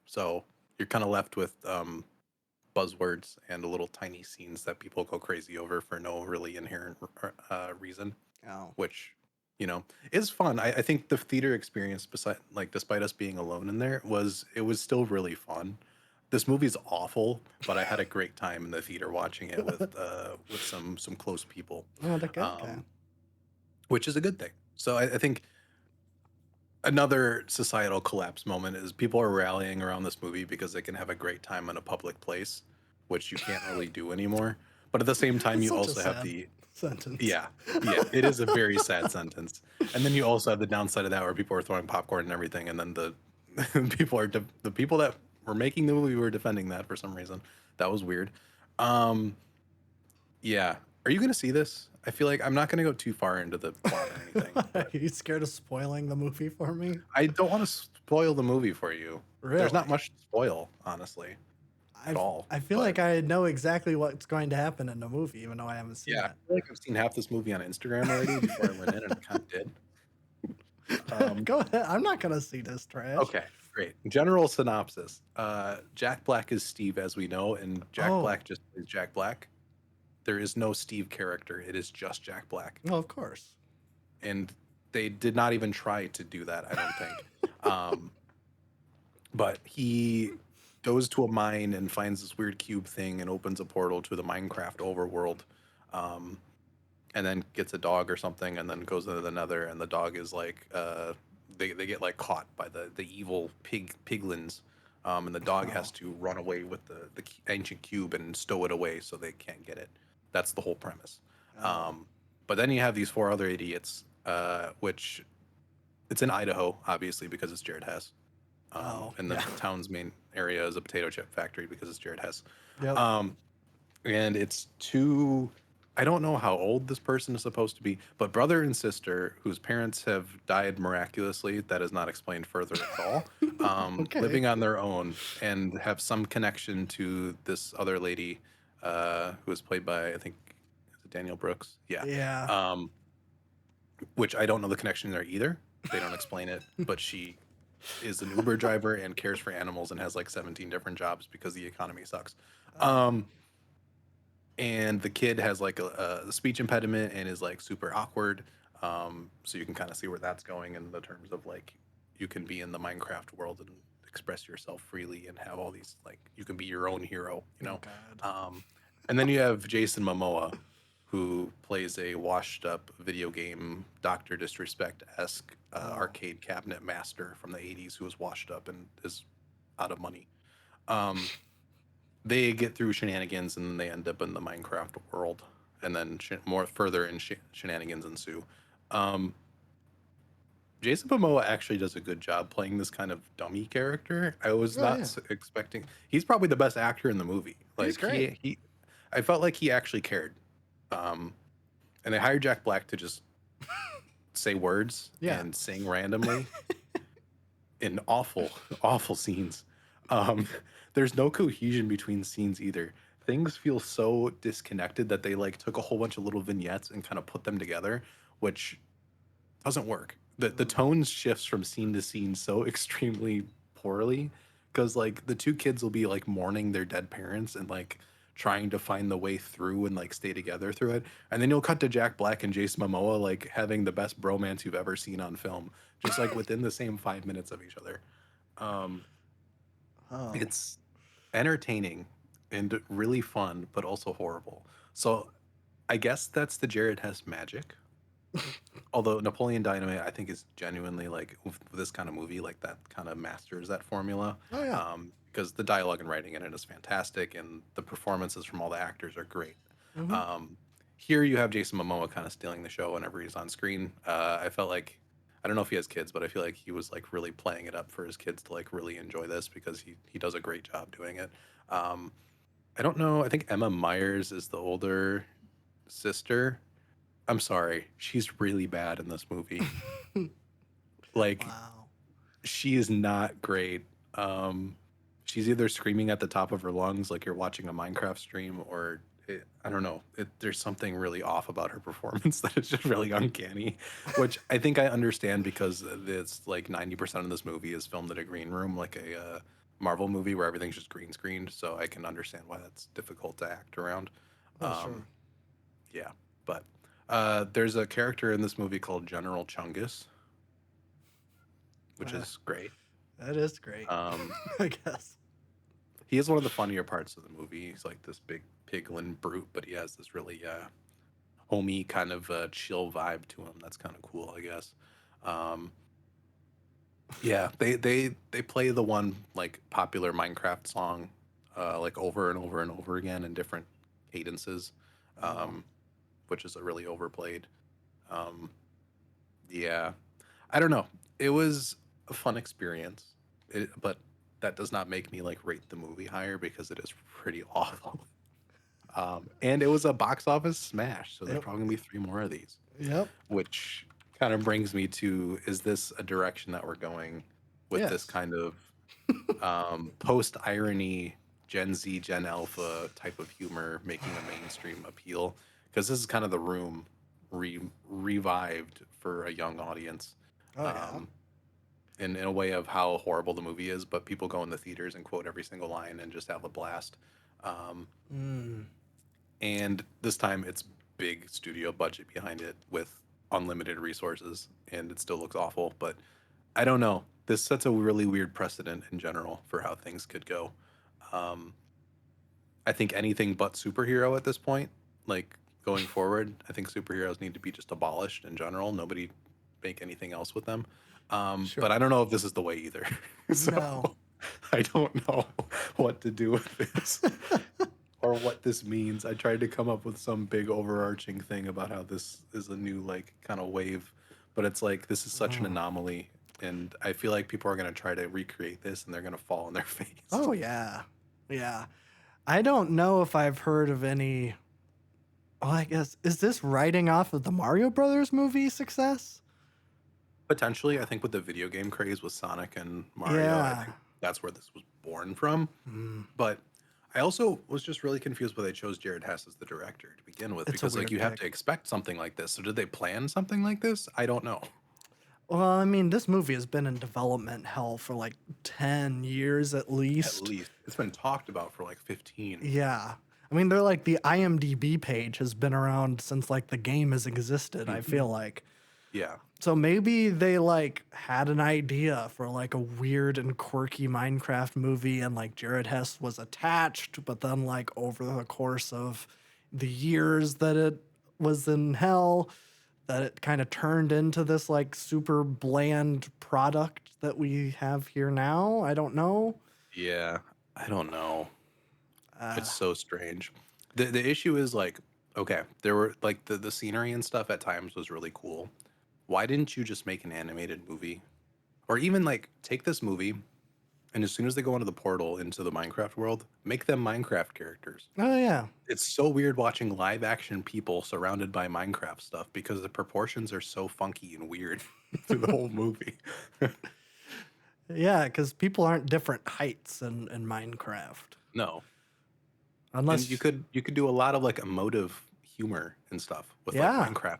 So you're kind of left with buzzwords and little tiny scenes that people go crazy over for no really inherent reason, oh. which is fun. I think the theater experience, beside like despite us being alone in there, was still really fun. This movie's awful, but I had a great time in the theater watching it with some close people, Oh, okay. um, which is a good thing. So I think another societal collapse moment is people are rallying around this movie because they can have a great time in a public place, which you can't really do anymore. But at the same time, That's you such a also have sad the sentence. yeah, yeah, it is a very sad sentence. And then you also have the downside of that where people are throwing popcorn and everything, and then the the people that were making the movie were defending that for some reason. That was weird. Um, yeah. Are you gonna see this? I feel like I'm not gonna go too far into the plot or anything, Are but you scared of spoiling the movie for me? I don't want to spoil the movie for you. There's not Really? much to spoil, honestly, at all. I feel But like I know exactly what's going to happen in the movie, even though I haven't seen yeah, I it. feel like I've seen half this movie on Instagram already before I went in, and I kind of did. Um, Go ahead. I'm not gonna see this trash. okay, great. General synopsis: Jack Black is Steve, as we know, and Jack Oh, Black just is Jack Black. There is no Steve character; it is just Jack Black, well, of course. and they did not even try to do that. I don't think. Um, but he goes to a mine and finds this weird cube thing and opens a portal to the Minecraft overworld, um, and then gets a dog or something, and then goes into the Nether, and the dog is like they get like caught by the evil piglins, and the dog Oh, has to run away with the ancient cube and stow it away so they can't get it. That's the whole premise. oh, Um, but then you have these four other idiots, which it's in Idaho, obviously because it's Jared Hess. Oh, And the yeah. town's main area is a potato chip factory because it's Jared Hess. Yep. Um, and it's two, I don't know how old this person is supposed to be, but brother and sister whose parents have died miraculously, that is not explained further at all, Okay. living on their own and have some connection to this other lady, who was played by, I think, is it Daniel Brooks? Yeah. Yeah. Um, which I don't know the connection there either. They don't explain it, but she is an Uber driver and cares for animals and has like 17 different jobs because the economy sucks. Oh. Um, and the kid has like a speech impediment and is like super awkward. So you can kind of see where that's going in the terms of like you can be in the Minecraft world and express yourself freely and have all these like you can be your own hero, you Oh know. God. Um, and then you have Jason Momoa, who plays a washed up video game Doctor Disrespect esque Oh. arcade cabinet master from the 80s who is washed up and is out of money. Um, they get through shenanigans and then they end up in the Minecraft world, and then more further in shenanigans ensue. Um, Jason Momoa actually does a good job playing this kind of dummy character. I was Oh not yeah. expecting. He's probably the best actor in the movie. He's Like great. I felt like he actually cared. Um, and they hired Jack Black to just say words Yeah. and sing randomly in awful, awful scenes. Um, there's no cohesion between scenes either. Things feel so disconnected that they like took a whole bunch of little vignettes and kind of put them together, which doesn't work. The Mm. tone shifts from scene to scene so extremely poorly because like the two kids will be like mourning their dead parents and like trying to find the way through and like stay together through it. And then you'll cut to Jack Black and Jason Momoa like having the best bromance you've ever seen on film, just like within the same 5 minutes of each other. Um, Oh. it's entertaining and really fun, but also horrible. So I guess that's the Jared Hess magic. Although Napoleon Dynamite, I think is genuinely like with this kind of movie, like that kind of masters that formula. Oh yeah. Because the dialogue and writing in it is fantastic, and the performances from all the actors are great. Mm-hmm. Um, Here you have Jason Momoa kind of stealing the show whenever he's on screen. I felt like I don't know if he has kids, but I feel like he was like really playing it up for his kids to like really enjoy this because he does a great job doing it. Um, I don't know. I think Emma Myers is the older sister. I'm sorry. She's really bad in this movie. Like Wow. she is not great. Um she's either screaming at the top of her lungs like you're watching a Minecraft stream or I don't know. There's something really off about her performance that is just really uncanny, which I think I understand because it's like 90% of this movie is filmed in a green room, like a Marvel movie where everything's just green screened. So I can understand why that's difficult to act around. Oh Um, sure. yeah, but there's a character in this movie called General Chungus, which Uh, is great. that is great. Um, I guess. he is one of the funnier parts of the movie. He's like this big piglin brute, but he has this really homey kind of chill vibe to him. That's kind of cool, I guess. Um, yeah, they play the one like popular Minecraft song like over and over and over again in different cadences, Oh. um, which is a really overplayed. Um, yeah, I don't know. It was a fun experience, but that does not make me like rate the movie higher because it is pretty awful. And it was a box office smash, so there's Yep. probably gonna be three more of these, Yep. which kind of brings me to: is this a direction that we're going with this Yes. kind of post irony, Gen Z, Gen Alpha type of humor making a mainstream appeal? Because this is kind of the room revived for a young audience. Oh yeah. Um, in a way of how horrible the movie is, but people go in the theaters and quote every single line and just have a blast. Um, Mm. and this time it's big studio budget behind it with unlimited resources, and it still looks awful. But I don't know. This sets a really weird precedent in general for how things could go. Um, I think anything but superhero at this point, like going forward, I think superheroes need to be just abolished in general. Nobody make anything else with them. But Sure. I don't know if this is the way either. So No. I don't know what to do with this or what this means. I tried to come up with some big overarching thing about how this is a new like kind of wave, but it's like this is such an Oh. anomaly And I feel like people are going to try to recreate this and they're going to fall on their face. Oh yeah. Yeah. I don't know if I've heard of any. Well, I guess is this writing off of the Mario Brothers movie success? Potentially, I think with the video game craze with Sonic and Mario, I Yeah. think that's where this was born from. Mm, But I also was just really confused why they chose Jared Hess as the director to begin with, it's a because like weird you have to pick. expect something like this. So did they plan something like this? I don't know. Well, I mean, this movie has been in development hell for like 10 years at At least. least it's been talked about for like 15. Yeah. I mean, they're like the IMDb page has been around since like the game has existed, I Mhm. feel like. Yeah. So maybe they like had an idea for like a weird and quirky Minecraft movie and like Jared Hess was attached, but then like over the course of the years that it was in hell, that it kind of turned into this like super bland product that we have here now. I don't know. Yeah. I don't know. Uh, It's so strange. The issue is like, okay, there were like the scenery and stuff at times was really cool. Why didn't you just make an animated movie? Or even like take this movie and as soon as they go into the portal into the Minecraft world, make them Minecraft characters. oh yeah. It's so weird watching live action people surrounded by Minecraft stuff because the proportions are so funky and weird through the whole movie. Yeah, because people aren't different heights in Minecraft. No. And you Unless, could you could do a lot of like emotive humor and stuff with like yeah. Minecraft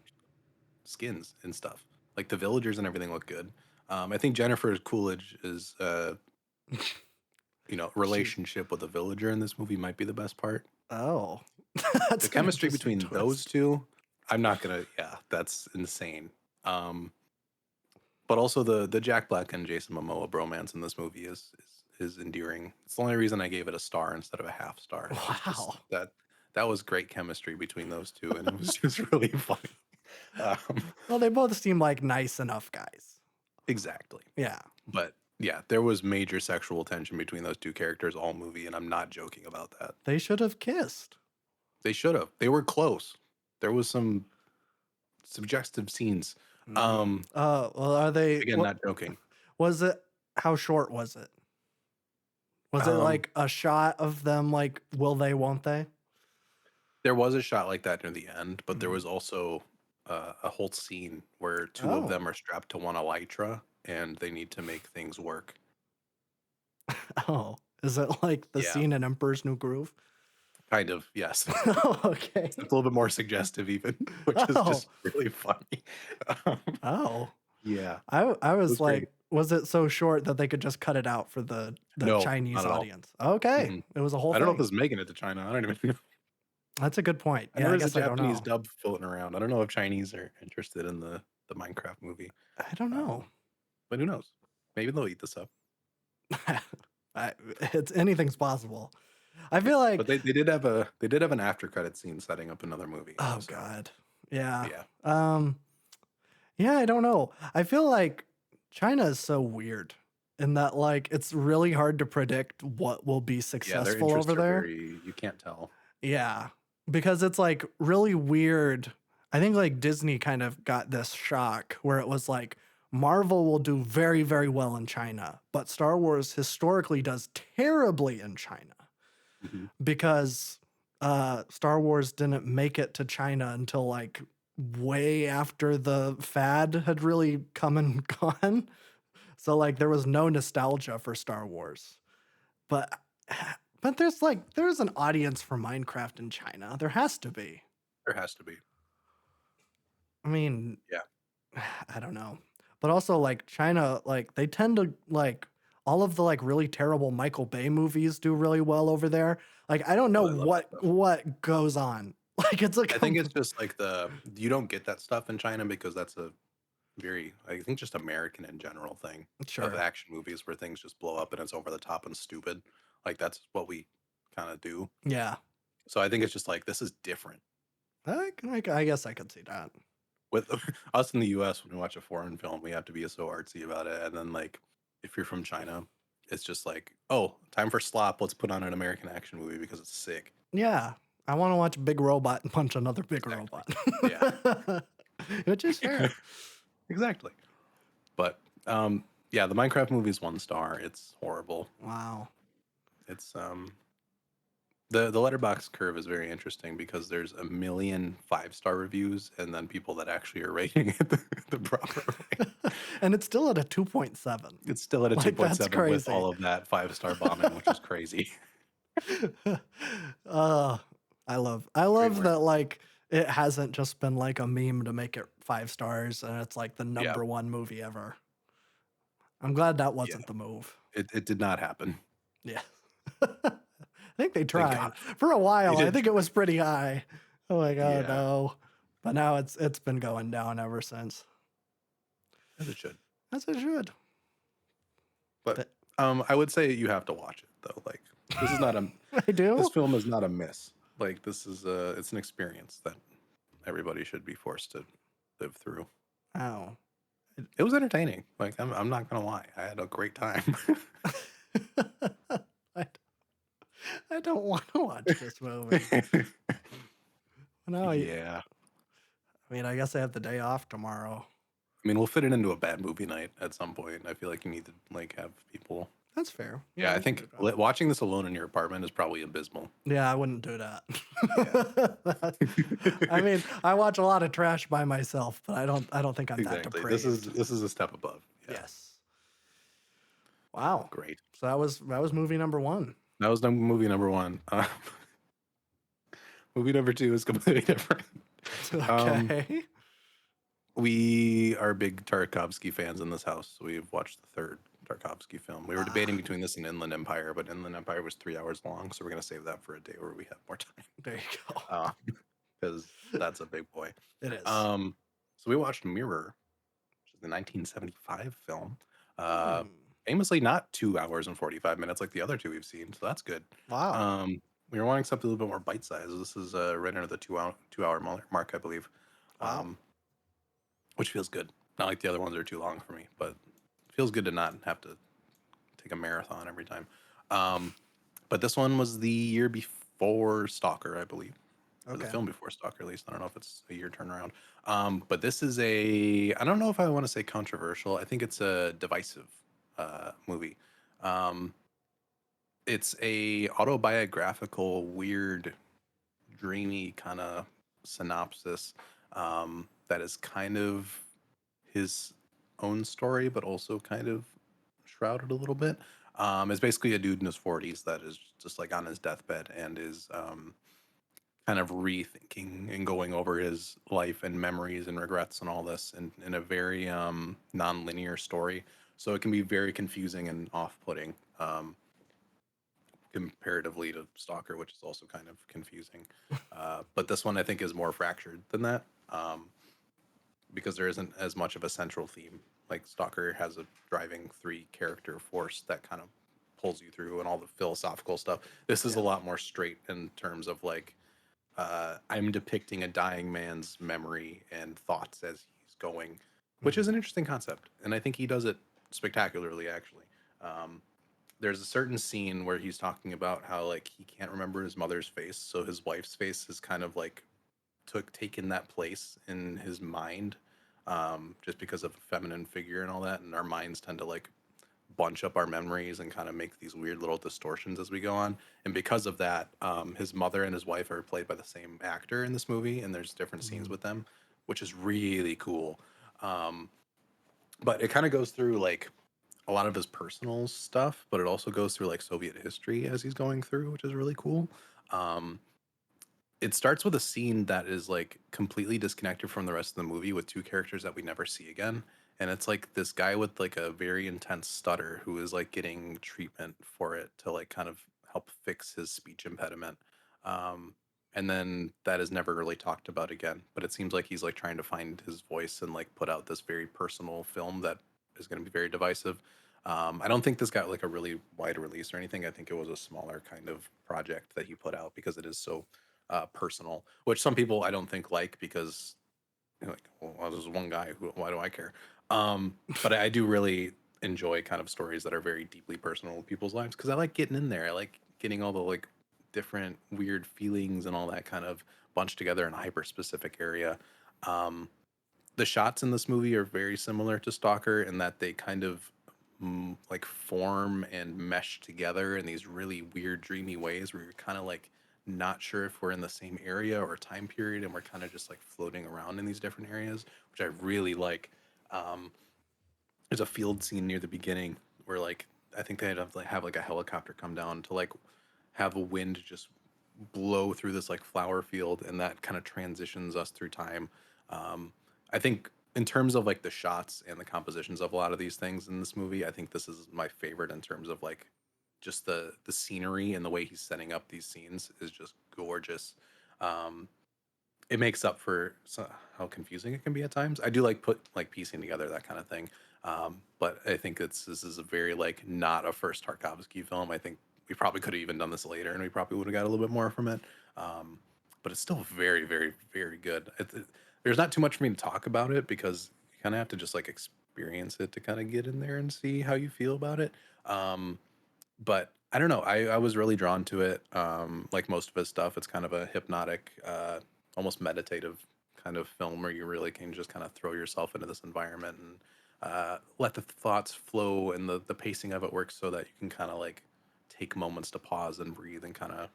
skins and stuff. Like the villagers and everything look good. I think Jennifer Coolidge is She, relationship with a villager in this movie might be the best part. oh, The that's an chemistry interesting between those twist. two, I'm not gonna. Yeah, that's insane. Um, but also the Jack Black and Jason Momoa bromance in this movie is endearing. It's the only reason I gave it a star instead of a half star. Is just Wow. that was great chemistry between those two, and it was just really funny. Um, Well, they both seem like nice enough guys. exactly. Yeah. But yeah, there was major sexual tension between those two characters all movie, and I'm not joking about that. They should have kissed. They should have. They were close. There was some suggestive scenes. Mm. Um, Well, are they, again, what not joking. was it? How short was it? Was it Um, like a shot of them like, will they, won't they? there was a shot like that near the end, but there Mm. was also a whole scene where two of Oh. them are strapped to one elytra and they need to make things work. Oh. Is it like the Yeah, scene in Emperor's New Groove? kind of. Yes, Oh, okay. it's a little bit more suggestive, even, which is Oh. just really funny. Um, Oh. yeah, I it was was great. like, was it so short that they could just cut it out for the No, Chinese not at all. audience? Okay. Mm-mm. It was a whole I don't know if thing. this is making it to China. I don't even know. That's a good point. I know Yeah, I there's a guess I don't Japanese know. dub floating around. I don't know if Chinese are interested in the Minecraft movie. I don't know. But who knows? Maybe they'll eat this up. It's anything's possible. I Yeah. feel But like, they did have an after credit scene setting up another movie though. oh So God. Yeah. yeah. Um, yeah, I don't know. I feel like China is so weird in that like it's really hard to predict what will be Yeah, their successful over interests are there. very you can't tell. Yeah, because it's like really weird. I think like Disney kind of got this shock where it was like Marvel will do very, very well in China, but Star Wars historically does terribly in China Mhm. because Star Wars didn't make it to China until like way after the fad had really come and gone. So like there was no nostalgia for Star Wars. But but there's an audience for Minecraft in China. There has to be. There has to be. I mean, Yeah. I don't know. But also like China, like they tend to like all of the like really terrible Michael Bay movies do really well over there. Like I don't know Oh, I love that stuff. what goes on. Like it's a I think it's just like the you don't get that stuff in China because that's a very I think just American in general thing of sure. action movies where things just blow up and it's over the top and stupid. Like that's what we kind of do. Yeah. So I think it's just like this is different. I guess I could see that. With us in the US, when we watch a foreign film, we have to be so artsy about it. And then, like, if you're from China, it's just like, oh, time for slop. Let's put on an American action movie because it's sick. Yeah. I want to watch Big Robot and punch another big Exactly. robot. Yeah. Which is fair. Exactly. But Yeah, the Minecraft movie is 1 star. It's horrible. Wow. It's the letterbox curve is very interesting because there's a million 5 star reviews and then people that actually are rating it the proper way. And it's still at a 2.7. It's still at a Like, that's 2.7 with crazy. all of that 5 star bombing, which is crazy. uh, I Very love weird. that, like, it hasn't just been like a meme to make it 5 stars and it's like the Yeah, number one movie ever. I'm glad that yeah. wasn't the move. It did not happen. Yeah. I think they Thank God. tried. For a They while, I did think it try. was pretty high. I'm like, "Oh, Yeah, no." But now it's been going down ever since. as it should. As it should. But But I would say you have to watch it though. Like this is not a I this do? film is not a miss. Like this is it's an experience that everybody should be forced to live through. Oh. It was entertaining. Like I'm not gonna lie, I had a great time. I I don't wanna watch this movie. No, Yeah, I mean, I guess I have the day off tomorrow. I mean we'll fit it into a bad movie night at some point. I feel like you need to like have people. That's fair. Yeah, Yeah, I we can do think that. watching this alone in your apartment is probably abysmal. Yeah, I wouldn't do that. Yeah, I mean, I watch a lot of trash by myself, but I don't think I'm that exactly. This is depraved. a step above. Yeah, Yes. Wow. great. So that was movie number 1. That was movie number one. Movie number two is completely different. Um, Okay. we are big Tarkovsky fans in this house. So we've watched the third Tarkovsky film. We were debating Ah, between this and Inland Empire, but Inland Empire was 3 hours long, so we're gonna save that for a day where we have more time, there you go. because that's a big boy. It is. Um, so we watched Mirror, which is the 1975 film. Uh, Hmm. famously not 2 hours and 45 minutes like the other two we've seen, so that's good. Wow. We were wanting something a little bit more bite sized. This is right under the 2 hour mark, I believe, Wow. um, which feels good. Not like the other ones are too long for me, but it feels good to not have to take a marathon every time. Um, but this one was the year before Stalker, I believe, or the Okay. film before Stalker, at least. I don't know if it's a year turnaround. But this is I don't know if I want to say controversial. I think it's a divisive movie. Um, it's a autobiographical, weird, dreamy kind of synopsis that is kind of his own story, but also kind of shrouded a little bit. It's basically a dude in his 40s that is just like on his deathbed and is kind of rethinking and going over his life and memories and regrets and all this in a very non-linear story. So it can be very confusing and off-putting. Comparatively to Stalker, which is also kind of confusing. But this one I think is more fractured than that because there isn't as much of a central theme. Like Stalker has a driving 3 character force that kind of pulls you through and all the philosophical stuff. This is a Yeah. lot more straight in terms of like I'm depicting a dying man's memory and thoughts as he's going, which is Mhm. an interesting concept, and I think he does it spectacularly. Actually, um, there's a certain scene where he's talking about how like he can't remember his mother's face, so his wife's face is kind of like taken that place in his mind, just because of a feminine figure and all that, and our minds tend to like bunch up our memories and kind of make these weird little distortions as we go on. And because of that, his mother and his wife are played by the same actor in this movie, and there's different scenes Mhm. with them, which is really cool. Um, but it kind of goes through like a lot of his personal stuff, but it also goes through like Soviet history as he's going through, which is really cool. Um, it starts with a scene that is like completely disconnected from the rest of the movie with 2 characters that we never see again. And it's like this guy with like a very intense stutter who is like getting treatment for it to like kind of help fix his speech impediment. Um, and then that is never really talked about again. But it seems like he's like trying to find his voice and like put out this very personal film that is going to be very divisive. I don't think this got like a really wide release or anything. I think it was a smaller kind of project that he put out because it is so personal, which some people I don't think like because you're like, well, there's one guy who, why do I care? But I do really enjoy kind of stories that are very deeply personal with people's lives because I like getting in there. I like getting all the like different weird feelings and all that kind of bunched together in a hyper specific area. Um, the shots in this movie are very similar to Stalker in that they kind of like form and mesh together in these really weird, dreamy ways where you're kind of like not sure if we're in the same area or time period, and we're kind of just like floating around in these different areas, which I really like. Um, there's a field scene near the beginning where like I think they have like a helicopter come down to like have a wind just blow through this like flower field, and that kind of transitions us through time. um I think in terms of like the shots and the compositions of a lot of these things in this movie, I think this is my favorite in terms of like just the scenery and the way he's setting up these scenes is just gorgeous. um it makes up for how confusing it can be at times. I do like piecing together that kind of thing. But I think this is a very like not a first Tarkovsky film. I think we probably could have even done this later, and we probably would have got a little bit more from it. Um, but it's still very, very, very good. There's not too much for me to talk about it because you kind of have to just like experience it to kind of get in there and see how you feel about it. Um, but I don't know. I was really drawn to it. Like most of his stuff, it's kind of a hypnotic, almost meditative kind of film where you really can just kind of throw yourself into this environment and let the thoughts flow, and the pacing of it works so that you can kind of like take moments to pause and breathe and kind of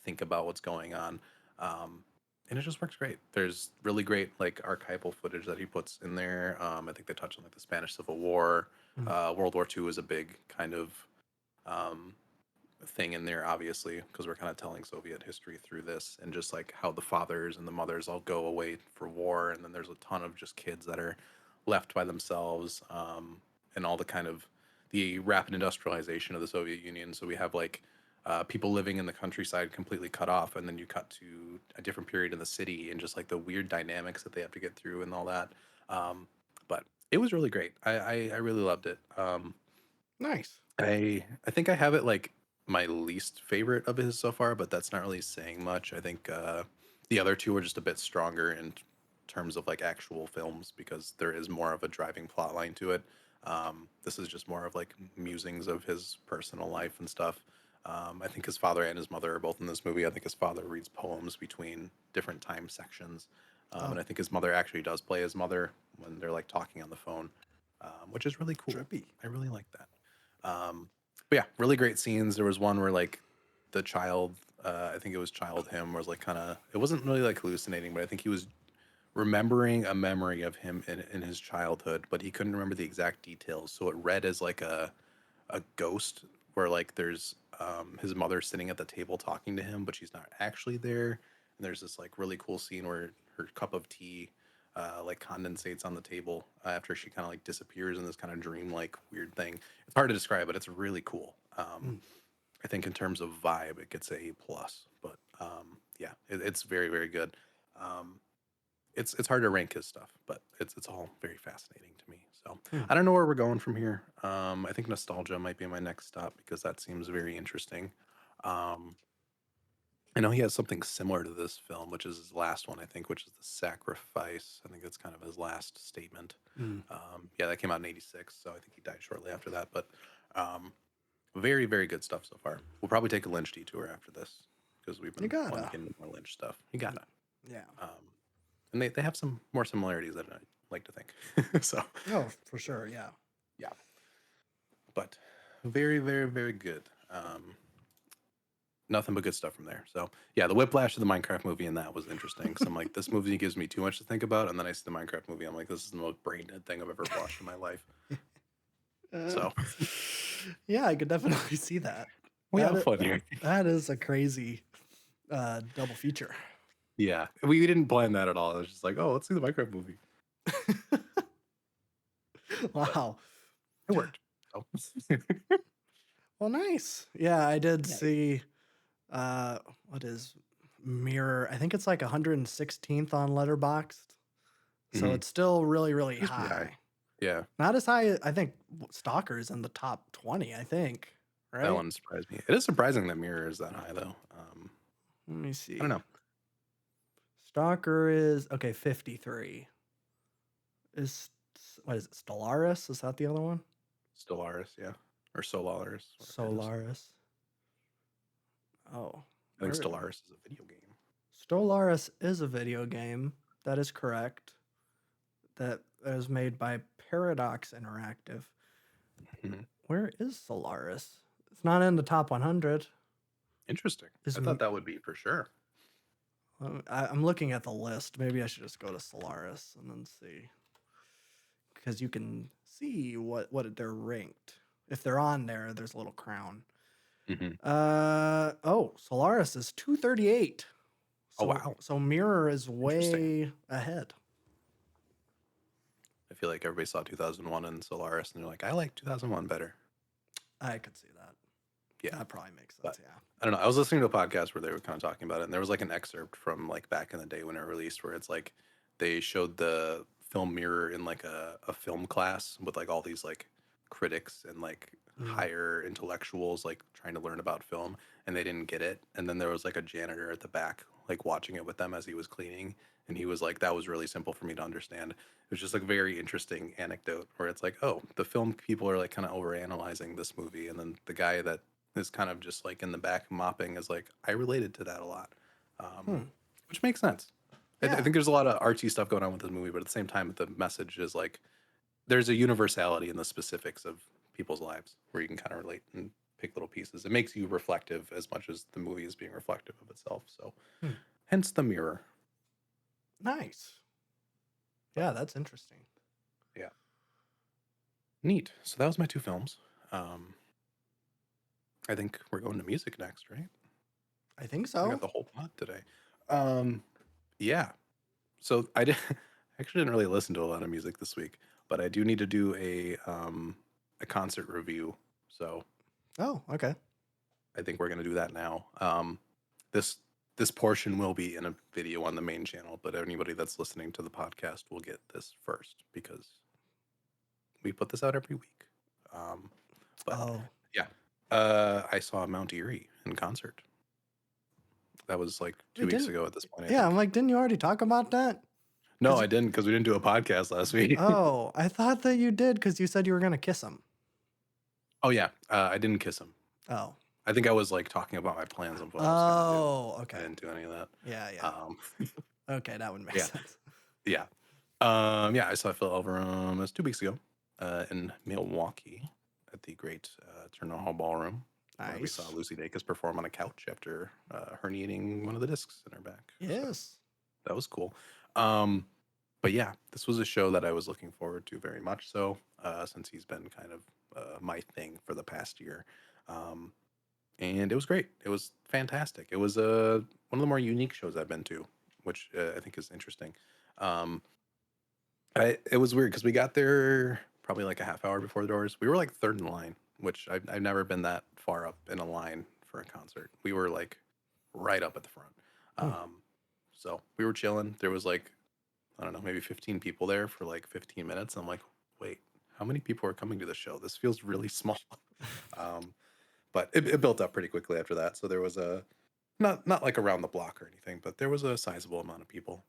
think about what's going on. Um, and it just works great. There's really great like archival footage that he puts in there. I think they touch on like the Spanish Civil War. Mm. World War II is a big kind of um, thing in there, obviously, because we're kind of telling Soviet history through this, and just like how the fathers and the mothers all go away for war, and then there's a ton of just kids that are left by themselves, and all the kind of the rapid industrialization of the Soviet Union. So we have like people living in the countryside completely cut off, and then you cut to a different period in the city, and just like the weird dynamics that they have to get through and all that. Um, but it was really great. I really loved it. Nice. I think I have it like my least favorite of his so far, but that's not really saying much. I think the other two are just a bit stronger in terms of like actual films because there is more of a driving plot line to it. This is just more of like musings of his personal life and stuff. I think his father and his mother are both in this movie. I think his father reads poems between different time sections. And Oh, I think his mother actually does play his mother when they're like talking on the phone, which is really cool. trippy. I really like that. But yeah, really great scenes. There was one where like the child, I think it was child him, was like kind of, it wasn't really like hallucinating, but I think he was remembering a memory of him in his childhood, but he couldn't remember the exact details. So it read as like a ghost where like there's his mother sitting at the table talking to him, but she's not actually there. And there's this like really cool scene where her cup of tea like condensates on the table after she kind of like disappears in this kind of dream-like weird thing. It's hard to describe, but it's really cool. Mm. I think in terms of vibe, it gets a plus. But yeah, it's very very good. Um, it's hard to rank his stuff, but it's all very fascinating to me. So Hmm. I don't know where we're going from here. I think nostalgia might be my next stop because that seems very interesting. Um, I know he has something similar to this film, which is his last one, I think, which is The Sacrifice. I think that's kind of his last statement. Mm. Yeah, that came out in '86, so I think he died shortly after that. But um, very, very good stuff so far. We'll probably take a Lynch detour after this because we've You been wanting to gotta. get into more Lynch stuff. You gotta. Yeah. Um, and they have some more similarities than I like to think. So, Oh, for sure. Yeah. yeah. But very, very, very good. Nothing but good stuff from there. So yeah, the whiplash of the Minecraft movie and that was interesting. So I'm like, this movie gives me too much to think about, and then I see the Minecraft movie, I'm like, this is the most brain dead thing I've ever watched in my life. Uh, So yeah, I could definitely see that. we That have is, fun here. that is a crazy double feature. Yeah, we didn't plan that at all. It was just like, oh, let's see the Minecraft movie, but Wow. it worked. So Well, nice. Yeah, I did yeah, see what is Mirror? I think it's like 116th on Letterboxd. So hmm it's still really, really it's pretty high. high. Yeah, Not as high, I think Stalker is in the top 20, I think. that Right? one surprised me. It is surprising that Mirror is that high though. Let me I don't see. know. Stalker is okay, 53. Is what is it? Stellaris? Is that the other one? Stellaris, yeah, or Solaris, whatever it is. Solaris. Oh, I think where Stellaris is a video game. Stellaris is a video game. That is correct. that was made by Paradox Interactive. Mhm. Where is Solaris? It's not in the top 100. Interesting. Is I thought that would be for sure. I'm looking at the list. Maybe I should just go to Solaris and then see, because you can see what they're ranked. If they're on there, there's a little crown. Mhm. Solaris is 238. Oh So wow, so Mirror is interesting. way ahead. I feel like everybody saw 2001 and Solaris, and they're like, I like 2001 better. I could see that. Yeah, That probably makes but sense. Yeah. I don't know. I was listening to a podcast where they were kind of talking about it, and there was like an excerpt from like back in the day when it released, where it's like they showed the film Mirror in like a film class with like all these like critics and like Mm. higher intellectuals like trying to learn about film, and they didn't get it. And then there was like a janitor at the back like watching it with them as he was cleaning, and he was like, "That was really simple for me to understand." It was just like a very interesting anecdote where it's like, oh, the film people are like kind of overanalyzing this movie, and then the guy that is kind of just like in the back mopping is like, I related to that a lot, Hmm. which makes sense. I Yeah. think there's a lot of artsy stuff going on with this movie, but at the same time, the message is like there's a universality in the specifics of people's lives where you can kind of relate and pick little pieces. It makes you reflective as much as the movie is being reflective of itself. So, Hmm. hence the mirror. Nice. But Yeah, that's interesting. yeah, neat. So that was my two films. Um, I think we're going to music next, right? I think I got so. the whole pod today. Um, yeah. So I did actually didn't really listen to a lot of music this week, but I do need to do a concert review. So Oh, okay. I think we're gonna do that now. This this portion will be in a video on the main channel, but anybody that's listening to the podcast will get this first because we put this out every week. Um, but Oh, yeah, I saw Mount Erie in concert. That was like wait, 2 weeks didn't? ago at this point, I Yeah, I'm think. like, didn't you already talk about that? No, Cause I didn't because we didn't do a podcast last week. oh, I thought that you did because you said you were gonna kiss him. Oh yeah, I didn't kiss him. Oh. I think I was like talking about my plans of what I was gonna do. Oh, I okay. didn't do any of that. Yeah, yeah. Um, Okay, that would make yeah, sense. yeah, yeah. I saw Phil Elverum. It was 2 weeks ago, in Milwaukee, at the great Turner Hall Ballroom, where we saw Nice. Lucy Dacus perform on a couch after herniating one of the discs in her back. So Yes. that was cool. Um, but yeah, this was a show that I was looking forward to very much so, since he's been kind of my thing for the past year. Um, and it was great. It was fantastic. It was one of the more unique shows I've been to, which I think is interesting. Um, it was weird because we got there probably like a half hour before the doors. We were like third in line, which I've never been that far up in a line for a concert. We were like right up at the front. Hmm. Um, so we were chilling. There was like, I don't know, maybe 15 people there for like 15 minutes. I'm like, wait, how many people are coming to the show? This feels really small. Um, but it built up pretty quickly after that. So there was a not like around the block or anything, but there was a sizable amount of people.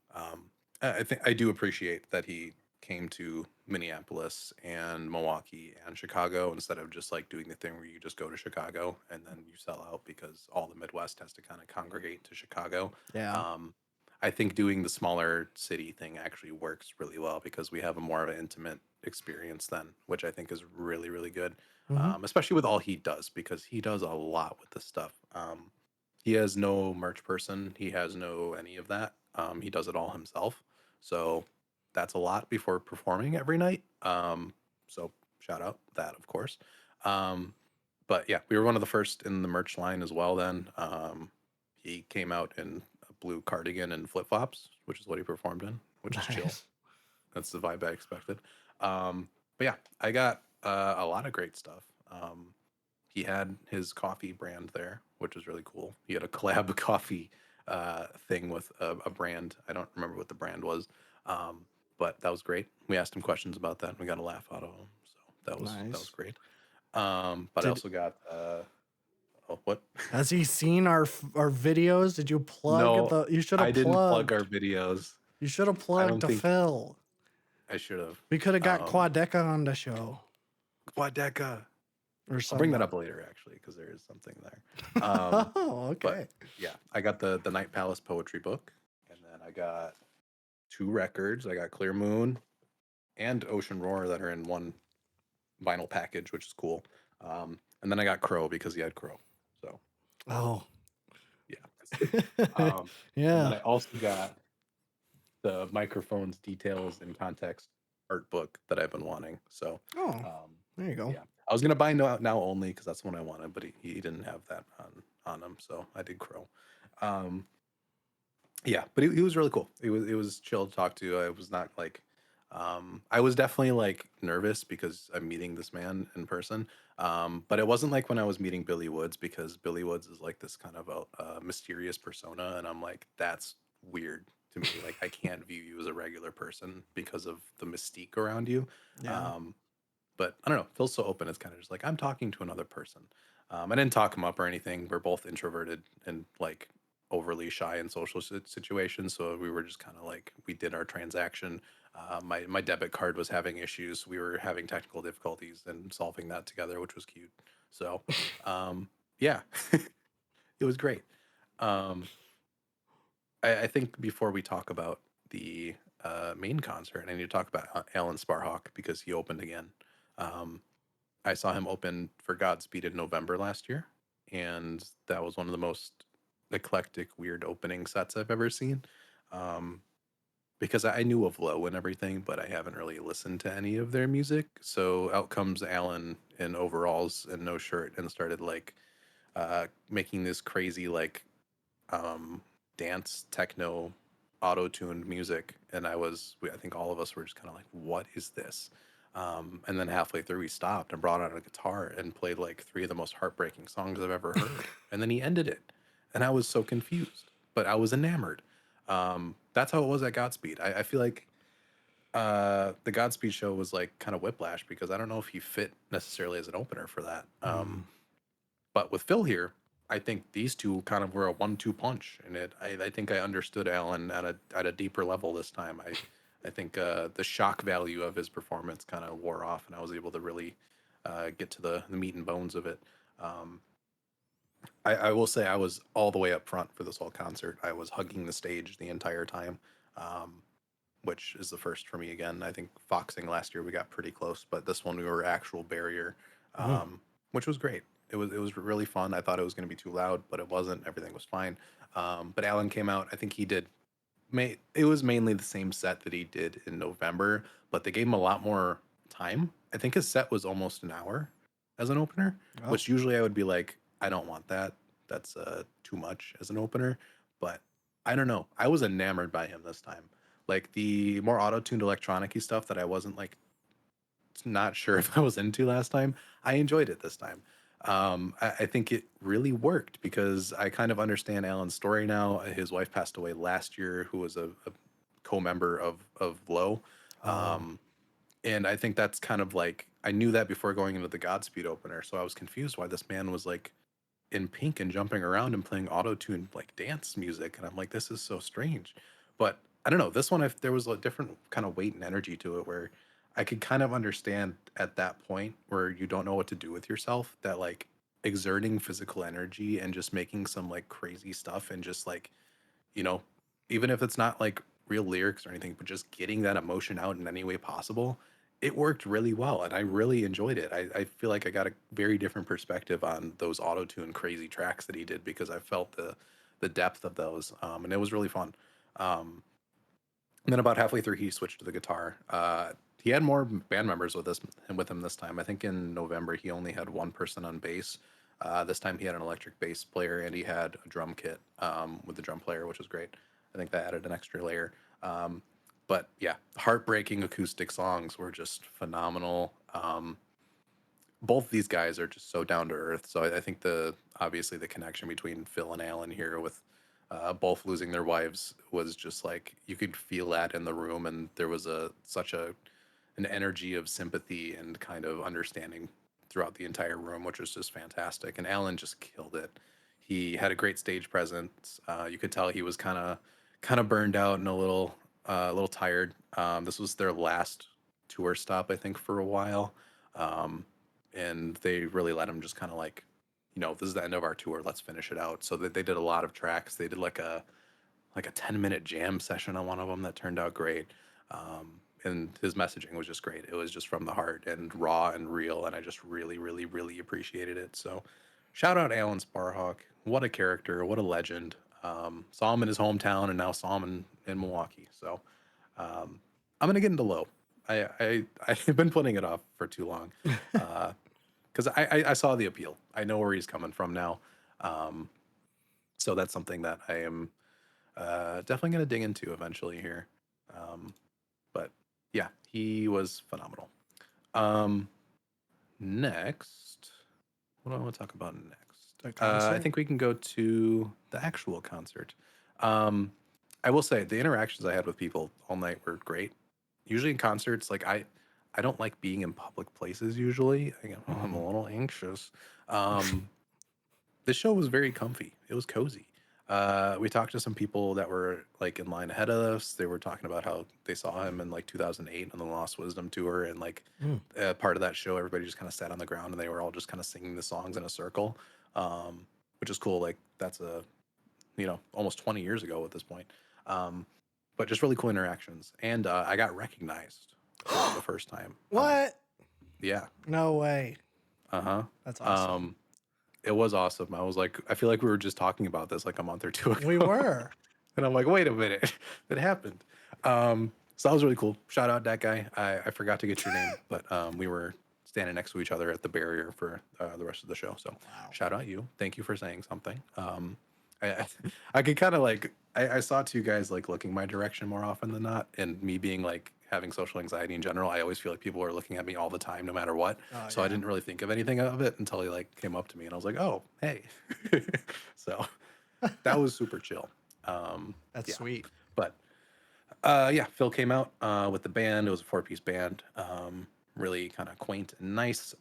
I think I do appreciate that he came to Minneapolis and Milwaukee and Chicago instead of just like doing the thing where you just go to Chicago and then you sell out because all the Midwest has to kind of congregate to Chicago. Yeah. Um, I think doing the smaller city thing actually works really well because we have a more of an intimate experience then, which I think is really, really good. Mm-hmm. Especially with all he does because he does a lot with this stuff. He has no merch person. He has no any of that. He does it all himself. So that's a lot before performing every night. So shout out that, of course. Um, but yeah, we were one of the first in the merch line as well. Then he came out in a blue cardigan and flip flops, which is what he performed in, which is chill. Nice. That's the vibe I expected. But yeah, I got a lot of great stuff. He had his coffee brand there, which was really cool. He had a collab coffee thing with a brand. I don't remember what the brand was, um, but that was great. We asked him questions about that, and we got a laugh out of him. So that was Nice. great. But I Did also got oh, what? Has he seen our videos? Did you plug No, the? You should I have didn't plug our plugged. videos. You should have I plugged don't to think Phil. I should have. We could have got Um, Quadeca on the show Quadeca. or I'll bring that someone. up later, actually, because there is something there. Oh, But okay. yeah, I got the Night Palace poetry book, and then I got two records. I got Clear Moon, and Ocean Roar that are in one vinyl package, which is cool. And then I got Crow because he had Crow. So Oh. yeah. And then Yeah. I also got the microphones, details, and context art book that I've been wanting. So Oh, um, there you go. yeah, I was gonna buy now only because that's what I wanted, but he didn't have that on him, so I did Crow. Um, yeah, but he was really cool. It was chill to talk to. I was not like I was definitely like nervous because I'm meeting this man in person. But it wasn't like when I was meeting Billy Woods because Billy Woods is like this kind of a mysterious persona, and I'm like, that's weird to me. Like I can't view you as a regular person because of the mystique around you. Yeah. Um, but I don't know, it feels so open. It's kind of just like I'm talking to another person. I didn't talk him up or anything. We're both introverted and like overly shy in social situations, so we were just kind of like we did our transaction. My debit card was having issues. We were having technical difficulties and solving that together, which was cute. So, yeah, it was great. Um, I think before we talk about the main concert, I need to talk about Alan Sparhawk because he opened again. Um, I saw him open for Godspeed in November last year, and that was one of the most eclectic, weird opening sets I've ever seen. Um, because I knew of Low and everything, but I haven't really listened to any of their music. So out comes Alan in overalls and no shirt and started like making this crazy like um, dance techno auto-tuned music, and I think all of us were just kind of like, what is this? And then halfway through he stopped and brought out a guitar and played like three of the most heartbreaking songs I've ever heard, and then he ended it, and I was so confused, but I was enamored. That's how it was at Godspeed. I feel like the Godspeed show was like kind of whiplash because I don't know if he fit necessarily as an opener for that. Mm. But with Phil here, I think these two kind of were a 1-2 punch, and I think I understood Alan at a deeper level this time. I think the shock value of his performance kind of wore off, and I was able to really get to the meat and bones of it. Um, I will say I was all the way up front for this whole concert. I was hugging the stage the entire time, um, which is the first for me again. I think Foxing last year we got pretty close, but this one we were actual barrier, Mm. which was great. It was really fun. I thought it was going to be too loud, but it wasn't. Everything was fine. But Alan came out. I think he did. It was mainly the same set that he did in November, but they gave him a lot more time. I think his set was almost an hour as an opener, Oh. which usually I would be like, I don't want that. That's too much as an opener. But I don't know. I was enamored by him this time. Like the more auto-tuned electronic stuff that I wasn't like not sure if I was into last time. I enjoyed it this time. I think it really worked because I kind of understand Alan's story now. His wife passed away last year, who was a co-member of Low, Oh. and I think that's kind of like I knew that before going into the Godspeed opener, so I was confused why this man was like in pink and jumping around and playing auto-tuned like dance music, and I'm like, this is so strange. But I don't know, this one, if there was a different kind of weight and energy to it, where I could kind of understand at that point where you don't know what to do with yourself, that like exerting physical energy and just making some like crazy stuff and just like, you know, even if it's not like real lyrics or anything, but just getting that emotion out in any way possible, it worked really well. And I really enjoyed it. I feel like I got a very different perspective on those auto tune crazy tracks that he did because I felt the depth of those. And it was really fun. And then about halfway through, he switched to the guitar. He had more band members with him this time. I think in November he only had one person on bass. This time he had an electric bass player and he had a drum kit with the drum player, which was great. I think that added an extra layer. But yeah, heartbreaking acoustic songs were just phenomenal. Both these guys are just so down to earth. So I think obviously the connection between Phil and Alan here with both losing their wives was just like you could feel that in the room, and there was such an energy of sympathy and kind of understanding throughout the entire room, which was just fantastic. And Alan just killed it. He had a great stage presence. You could tell he was kind of burned out and a little tired. This was their last tour stop, I think, for a while. Um, and they really let him just kind of like, this is the end of our tour. Let's finish it out. So they did a lot of tracks. They did like a 10-minute jam session on one of them that turned out great. and his messaging was just great. It was just from the heart and raw and real, and I just really, really, really appreciated it. So, shout out Alan Sparhawk. What a character! What a legend! Saw him in his hometown, and now saw him in Milwaukee. So, I'm gonna get into low. I've been putting it off for too long, because I saw the appeal. I know where he's coming from now. Um, so that's something that I am definitely gonna dig into eventually here. Um, but yeah, he was phenomenal. Um, Next, what do I want to talk about next? The I concert. think we can go to the actual concert. Um, I will say the interactions I had with people all night were great. Usually in concerts, like I don't like being in public places. Usually, I'm Mhm. a little anxious. Um, this show was very comfy. It was cozy. We talked to some people that were like in line ahead of us. They were talking about how they saw him in like 2008 on the Lost Wisdom tour, and like Mm. part of that show, everybody just kind of sat on the ground and they were all just kind of singing the songs in a circle, which is cool. Like that's a almost 20 years ago at this point. Um, but just really cool interactions, and I got recognized for the first time. What? Yeah, No way. uh huh. That's awesome. Um, it was awesome. I was like, I feel like we were just talking about this like a month or two We ago. were. And I'm like, wait a minute, it happened. So that was really cool. Shout out that guy. I forgot to get your name, but we were standing next to each other at the barrier for the rest of the show. So Wow. shout out you. Thank you for saying something. I I could kind of like I saw two guys like looking my direction more often than not, and me being like having social anxiety in general, I always feel like people are looking at me all the time, no matter what. Oh So I yeah. didn't really think of anything of it until he like came up to me, and I was like, oh hey. So that was super chill. That's Yeah, sweet. but yeah, Phil came out with the band. It was a four-piece band. Really kind of quaint and nice.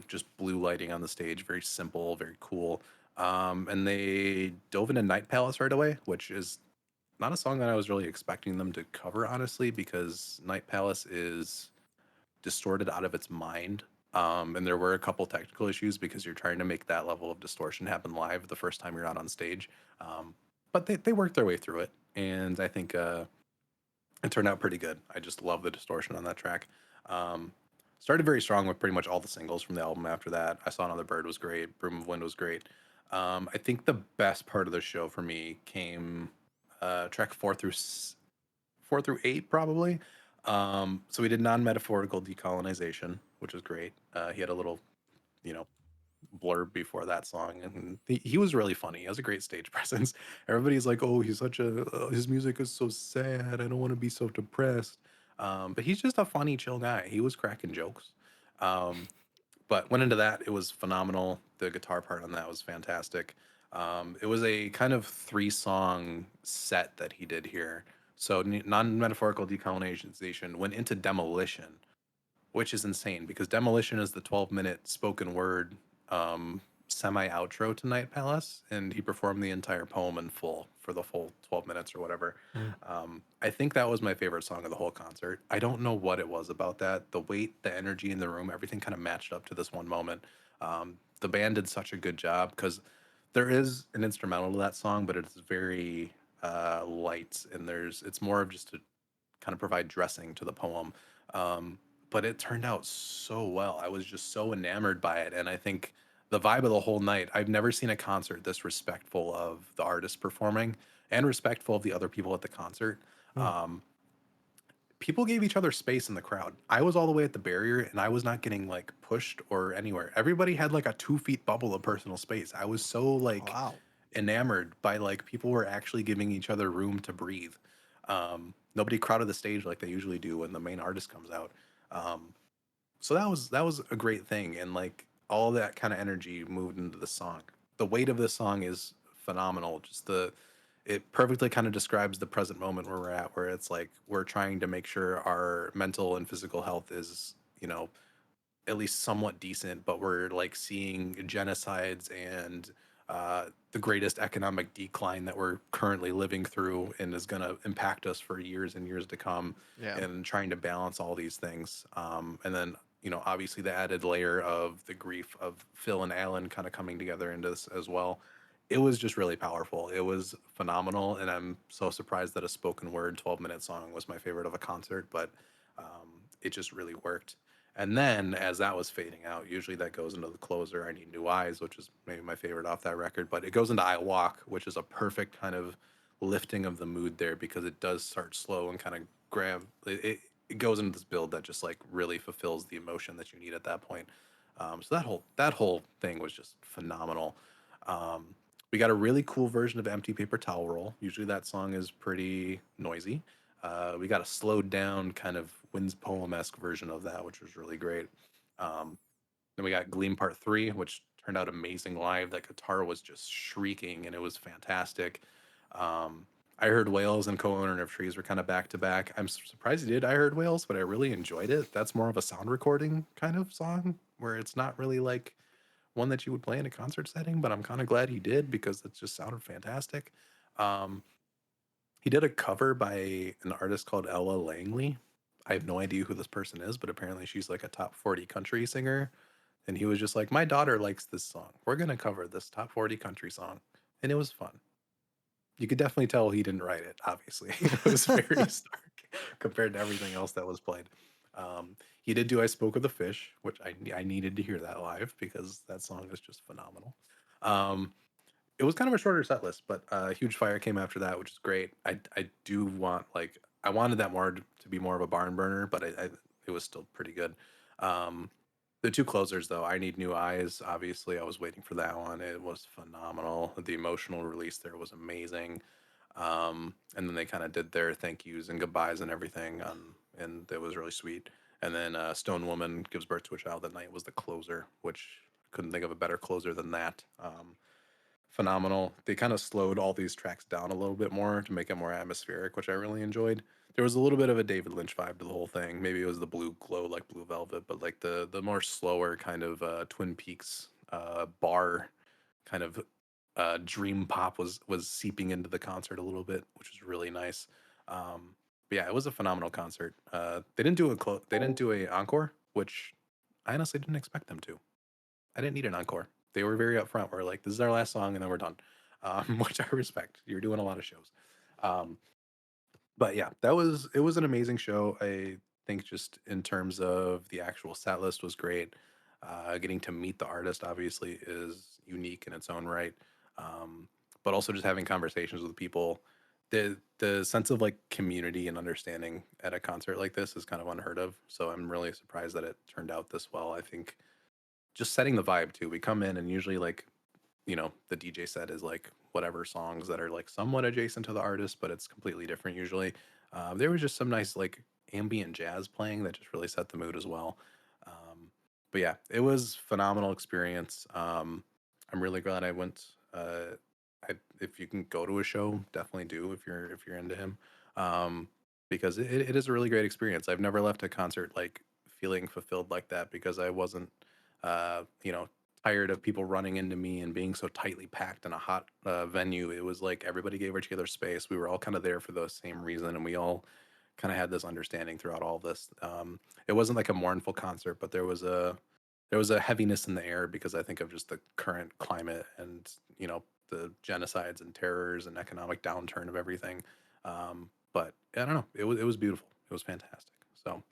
Just blue lighting on the stage, very simple, very cool. And they dove into Night Palace right away, which is not a song that I was really expecting them to cover, honestly, because Night Palace is distorted out of its mind. And there were a couple technical issues because you're trying to make that level of distortion happen live the first time you're out on stage. But they worked their way through it, and I think it turned out pretty good. I just love the distortion on that track. Um, Started very strong with pretty much all the singles from the album after that. I Saw Another Bird was great. Broom of Wind was great. I think the best part of the show for me came track 4 through 8, probably. So we did non-metaphorical decolonization, which was great. He had a little, you know, blurb before that song, and he was really funny. He has a great stage presence. Everybody's like, "Oh, he's such a his music is so sad. I don't want to be so depressed." But he's just a funny, chill guy. He was cracking jokes. Um, but went into that. It was phenomenal. The guitar part on that was fantastic. It was a kind of three-song set that he did here. So non-metaphorical decolonization went into demolition, which is insane because Demolition is the 12-minute spoken word semi outro to Night Palace, and he performed the entire poem in full for the full 12 minutes or whatever. Mm. I think that was my favorite song of the whole concert. I don't know what it was about that. The weight, the energy in the room, everything kind of matched up to this one moment. The band did such a good job because there is an instrumental to that song, but it's very light, and it's more of just to kind of provide dressing to the poem. Um, but it turned out so well. I was just so enamored by it. And I think the vibe of the whole night, I've never seen a concert this respectful of the artist performing and respectful of the other people at the concert. Mm. People gave each other space in the crowd. I was all the way at the barrier and I was not getting like pushed or anywhere. Everybody had like a 2 feet bubble of personal space. I was so like Wow. enamored by like people were actually giving each other room to breathe. Nobody crowded the stage like they usually do when the main artist comes out. Um, so that was a great thing, and like all that kind of energy moved into the song. The weight of this song is phenomenal. Just the it perfectly kind of describes the present moment where we're at, where it's like we're trying to make sure our mental and physical health is at least somewhat decent, but we're like seeing genocides and the greatest economic decline that we're currently living through and is going to impact us for years and years to come, Yeah. and trying to balance all these things. And then, obviously the added layer of the grief of Phil and Alan kind of coming together into this as well. It was just really powerful. It was phenomenal. And I'm so surprised that a spoken word 12-minute song was my favorite of a concert. But It just really worked. And then as that was fading out, usually that goes into the closer, I Need New Eyes, which is maybe my favorite off that record, but it goes into I Walk, which is a perfect kind of lifting of the mood there because it does start slow and kind of grab it goes into this build that just like really fulfills the emotion that you need at that point. So that whole thing was just phenomenal. Um, we got a really cool version of Empty Paper Towel Roll. Usually that song is pretty noisy. We got a slowed down kind of Wind's Poem esque version of that, which was really great. Um, then we got Gleam Part 3, which turned out amazing live. That guitar was just shrieking and it was fantastic. Um, I Heard Whales and Co-Owner of Trees were kind of back to back. I'm surprised you did I Heard Whales, but I really enjoyed it. That's more of a sound recording kind of song where it's not really like one that you would play in a concert setting, but I'm kind of glad he did because it just sounded fantastic. Um, he did a cover by an artist called Ella Langley. I have no idea who this person is, but apparently she's like a top 40 country singer. And he was just like, my daughter likes this song. We're going to cover this top 40 country song. And it was fun. You could definitely tell he didn't write it, obviously. It was very stark compared to everything else that was played. He did do I Spoke with a Fish, which I needed to hear that live because that song is just phenomenal. Um, it was kind of a shorter set list, but Huge Fire came after that, which is great. I do want like I wanted that more to be more of a barn burner, but it was still pretty good. Um, the two closers though, I Need New Eyes. Obviously, I was waiting for that one. It was phenomenal. The emotional release there was amazing. And then they kind of did their thank yous and goodbyes and everything, and it was really sweet. And then Stone Woman Gives Birth to a Child that night was the closer, which couldn't think of a better closer than that. Phenomenal. They kind of slowed all these tracks down a little bit more to make it more atmospheric, which I really enjoyed. There was a little bit of a David Lynch vibe to the whole thing. Maybe it was the blue glow like Blue Velvet, but like the more slower kind of Twin Peaks bar kind of dream pop was seeping into the concert a little bit, which was really nice. But yeah, it was a phenomenal concert. They didn't do a encore, which I honestly didn't expect them to. I didn't need an encore. They were very upfront. We're like, this is our last song, and then we're done, which I respect. You're doing a lot of shows, um, but yeah, that was it was an amazing show. I think just in terms of the actual set list was great. Getting to meet the artist obviously is unique in its own right, um, but also just having conversations with people. The sense of like community and understanding at a concert like this is kind of unheard of. So I'm really surprised that it turned out this well. I think just setting the vibe too. We come in and usually like the DJ set is like whatever songs that are like somewhat adjacent to the artist, but it's completely different usually. There was just some nice like ambient jazz playing that just really set the mood as well. Um, but yeah, it was phenomenal experience. I'm really glad I went. If you can go to a show, definitely do if you're into him, um, because it is a really great experience. I've never left a concert like feeling fulfilled like that because I wasn't, you know, tired of people running into me and being so tightly packed in a hot venue. It was like everybody gave each other space. We were all kind of there for the same reason, and we all kind of had this understanding throughout all this. It wasn't like a mournful concert, but there was a heaviness in the air because I think of just the current climate and the genocides and terrors and economic downturn of everything. But I don't know. It was beautiful. It was fantastic. So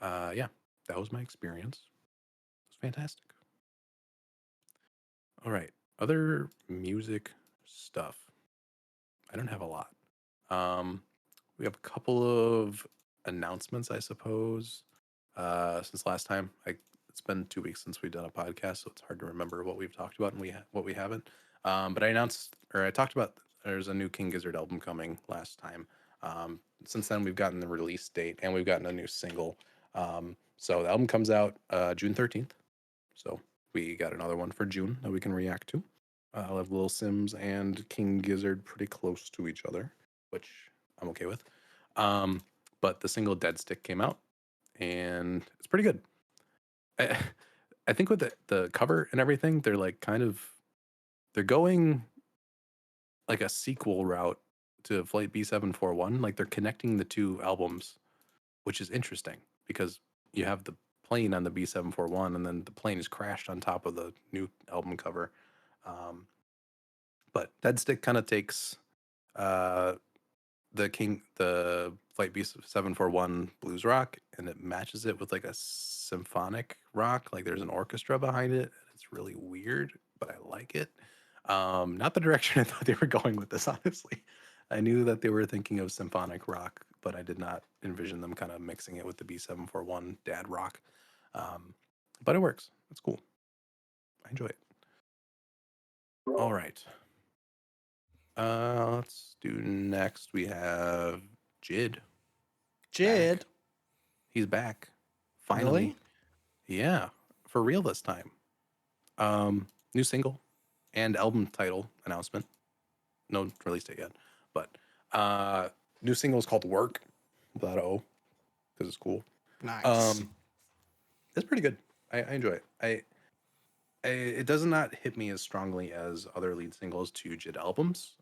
yeah, that was my experience. It was fantastic. All right. Other music stuff. I don't have a lot. Um, we have a couple of announcements, I suppose. Since last time, it's been 2 weeks since we've done a podcast, so it's hard to remember what we've talked about and what we haven't. But I talked about there's a new King Gizzard album coming last time. Since then, we've gotten the release date and we've gotten a new single. So the album comes out June 13th. So we got another one for June that we can react to. I'll have Lil Sims and King Gizzard pretty close to each other, which I'm okay with. Um, but the single Dead Stick came out and it's pretty good. I, I think with the cover and everything, they're like they're going like a sequel route to Flight B741. Like they're connecting the two albums, which is interesting because you have the plane on the B741 and then the plane is crashed on top of the new album cover. Um, but Dead Stick kind of takes uh, the Flight B741 blues rock, and it matches it with like a symphonic rock. Like there's an orchestra behind it. It's really weird, but I like it. Not the direction I thought they were going with this, honestly. I knew that they were thinking of symphonic rock, but I did not envision them kind of mixing it with the B741 dad rock. Um, but it works. It's cool. I enjoy it. All right. Let's do next. We have Jid back. Jid, He's back. Finally. really? Yeah. For real this time. New single and album title announcement. No release date yet. But new single is called Work without an O because it's cool. Nice. Um, it's pretty good. I enjoy it. It does not hit me as strongly as other lead singles to Jid albums,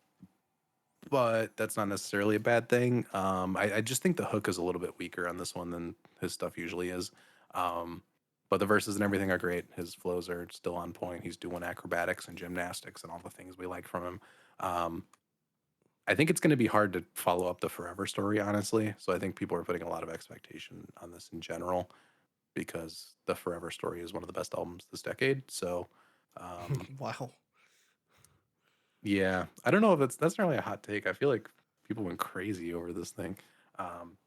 but that's not necessarily a bad thing. I just think the hook is a little bit weaker on this one than his stuff usually is. Um, but the verses and everything are great. His flows are still on point. He's doing acrobatics and gymnastics and all the things we like from him. Um, I think it's going to be hard to follow up the Forever story, honestly. So I think people are putting a lot of expectation on this in general because the Forever story is one of the best albums this decade. So, um, Wow. yeah, I don't know if that's necessarily a hot take. I feel like people went crazy over this thing. Um,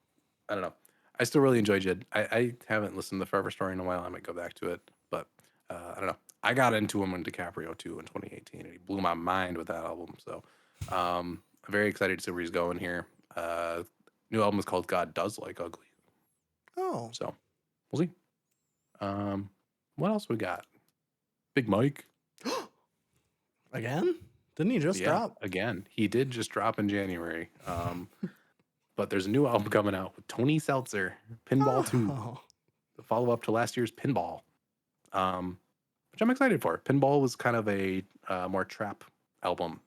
I don't know. I still really enjoy Jid. I haven't listened to the Forever Story in a while. I might go back to it, but I don't know. I got into him in DiCaprio too in 2018, and he blew my mind with that album. So I'm very excited to see where he's going here. New album is called God Does Like Ugly. Oh, So we'll see. Um, what else we got? Big Mike. again? Didn't he just Yeah, drop? again, he did just drop in January. But there's a new album coming out with Tony Seltzer, Pinball 2, Oh, the follow up to last year's Pinball, which I'm excited for. Pinball was kind of a more trap album,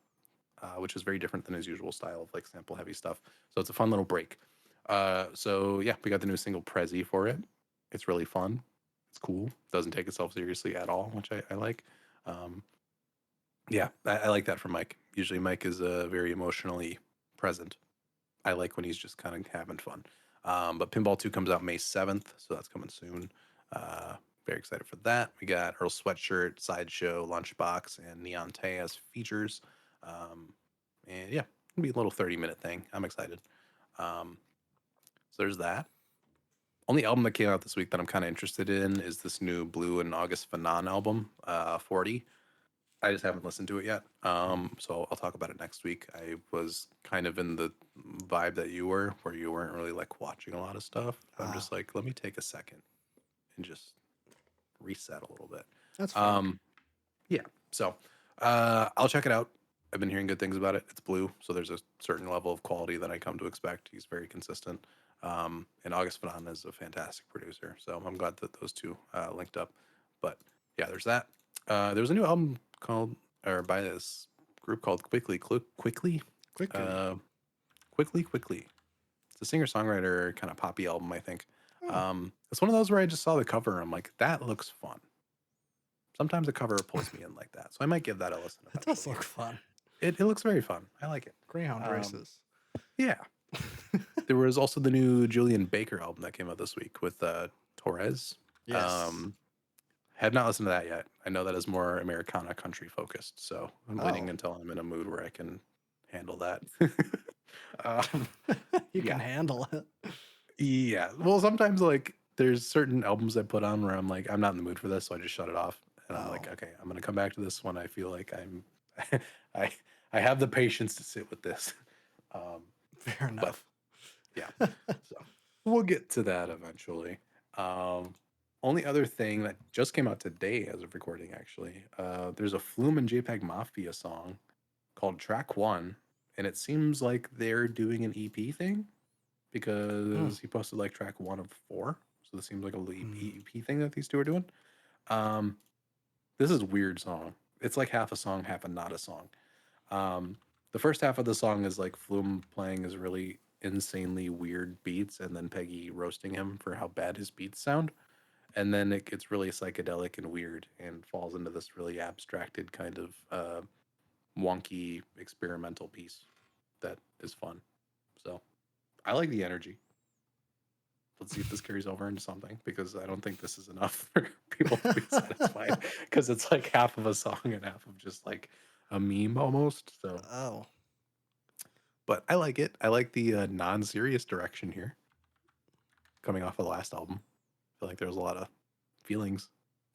which is very different than his usual style of like sample heavy stuff. So it's a fun little break. So yeah, we got the new single Prezi for it. It's really fun. It's cool. Doesn't take itself seriously at all, which I like. Um, yeah, I like that from Mike. Usually Mike is very emotionally present. I like when he's just kind of having fun. But Pinball 2 comes out May 7th, so that's coming soon. Uh, very excited for that. We got Earl Sweatshirt, Sideshow, Lunchbox, and Neon Tay as features. Um, and yeah, it'll be a little 30-minute thing. I'm excited. Um, so there's that. Only album that came out this week that I'm kind of interested in is this new Blue and August Fanon album, 40. I just haven't listened to it yet. So I'll talk about it next week. I was kind of in the vibe that you were, where you weren't really like watching a lot of stuff. I'm ah, just like, let me take a second and just reset a little bit. that's fair. Um, yeah. So I'll check it out. I've been hearing good things about it. It's Blue, so there's a certain level of quality that I come to expect. He's very consistent. And August Fanon is a fantastic producer, so I'm glad that those two linked up. But yeah, there's that. There was a new album called, or by this group called Quickly, Quickly. uh, Quickly. It's a singer songwriter kind of poppy album, I think. Oh, It's one of those where I just saw the cover. And I'm like, that looks fun. Sometimes a cover pulls me in like that, so I might give that a listen it does eventually look here. fun. It looks very fun. I like it. Greyhound Um, races. yeah. There was also the new Julian Baker album that came out this week with Torres. Yes. Um, have not listened to that yet. I know that is more Americana country focused, so I'm waiting Oh, until I'm in a mood where I can handle that. um, you yeah, can handle it. yeah. Well, sometimes like there's certain albums I put on where I'm like I'm not in the mood for this, so I just shut it off, and I'm like, Oh, okay, I'm gonna come back to this when I feel like I'm, I I have the patience to sit with this. Um, fair but enough. yeah, so we'll get to that eventually. Um, only other thing that just came out today as of recording, actually, there's a Flume and JPEG Mafia song called Track One, and it seems like they're doing an EP thing Mm. because he posted like track one of four. So this seems like a little Mm. EP thing that these two are doing. Um, this is a weird song. It's like half a song, half a not a song. Um, the first half of the song is like Flume playing his really insanely weird beats, and then Peggy roasting him for how bad his beats sound. And then it gets really psychedelic and weird and falls into this really abstracted kind of wonky experimental piece that is fun. So I like the energy. Let's see if this carries over into something, because I don't think this is enough for people to be satisfied, because it's like half of a song and half of just like a meme almost. So, Oh, but I like it. I like the non-serious direction here coming off of the last album. I feel like there was a lot of feelings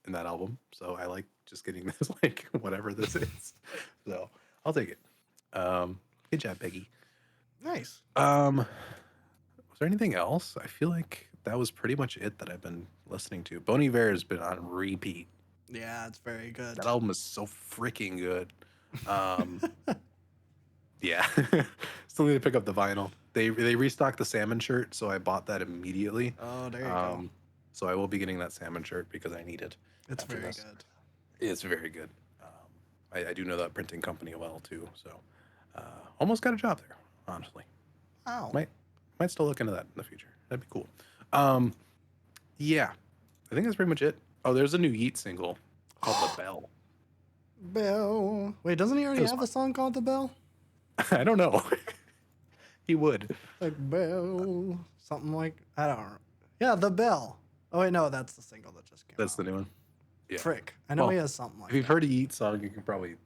in that album, so I like just getting this like whatever this is. So I'll take it. Good job, Peggy. nice. Was there anything else? I feel like that was pretty much it that I've been listening to. Bon Iver has been on repeat. Yeah, it's very good. That album is so freaking good. Um, yeah, still need to pick up the vinyl. They restocked the salmon shirt, so I bought that immediately. Oh, there you go. Um, so I will be getting that salmon shirt because I need it It's after very this. good. It's very good. I do know that printing company well too, so almost got a job there. Honestly, Wow. might still look into that in the future. That'd be cool. Um, yeah, I think that's pretty much it. Oh, there's a new Yeet single called "The Bell." Bell. Wait, doesn't he It already was have a song called The Bell? fun. I don't know. He would. Like Bell, something like I don't know. Yeah, The Bell. Oh wait, no, that's the single that just came That's out. the new one. Yeah. Frick, I know Well, he has something if like you've that. heard a Yeet song, you can probably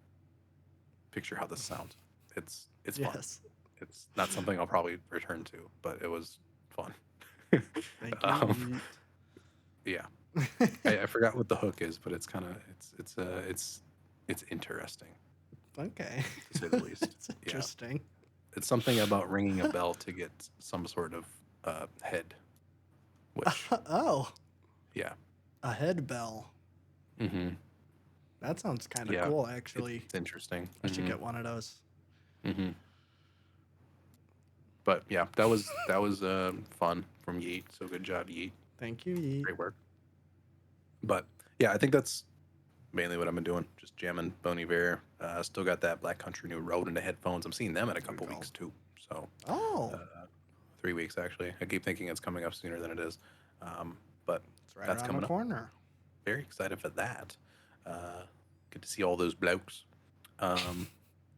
picture how this sounds. It's fun. Yes. It's not something I'll probably return to, but it was fun. Thank you. um, Yeet. yeah, I forgot what the hook is, but it's kind of it's interesting Okay. to say the least. It's Yeah, interesting. it's something about ringing a bell to get some sort of head, which Oh, yeah, a head bell. mm-hmm. That sounds kind of Yeah, cool, actually. it's interesting. I should get one of those. Mm-hmm. But yeah, that was fun from Yeet. So good job, Yeet. Thank you, Yeet. Great work. But yeah, I think that's mainly what I've been doing. Just jamming Bon Iver. Still got that Black Country New Road into headphones. I'm seeing them in a There we couple go. weeks too. So Oh, 3 weeks actually. I keep thinking it's coming up sooner than it is. But it's right that's around the coming up. corner. Very excited for that. Good to see all those blokes. Um,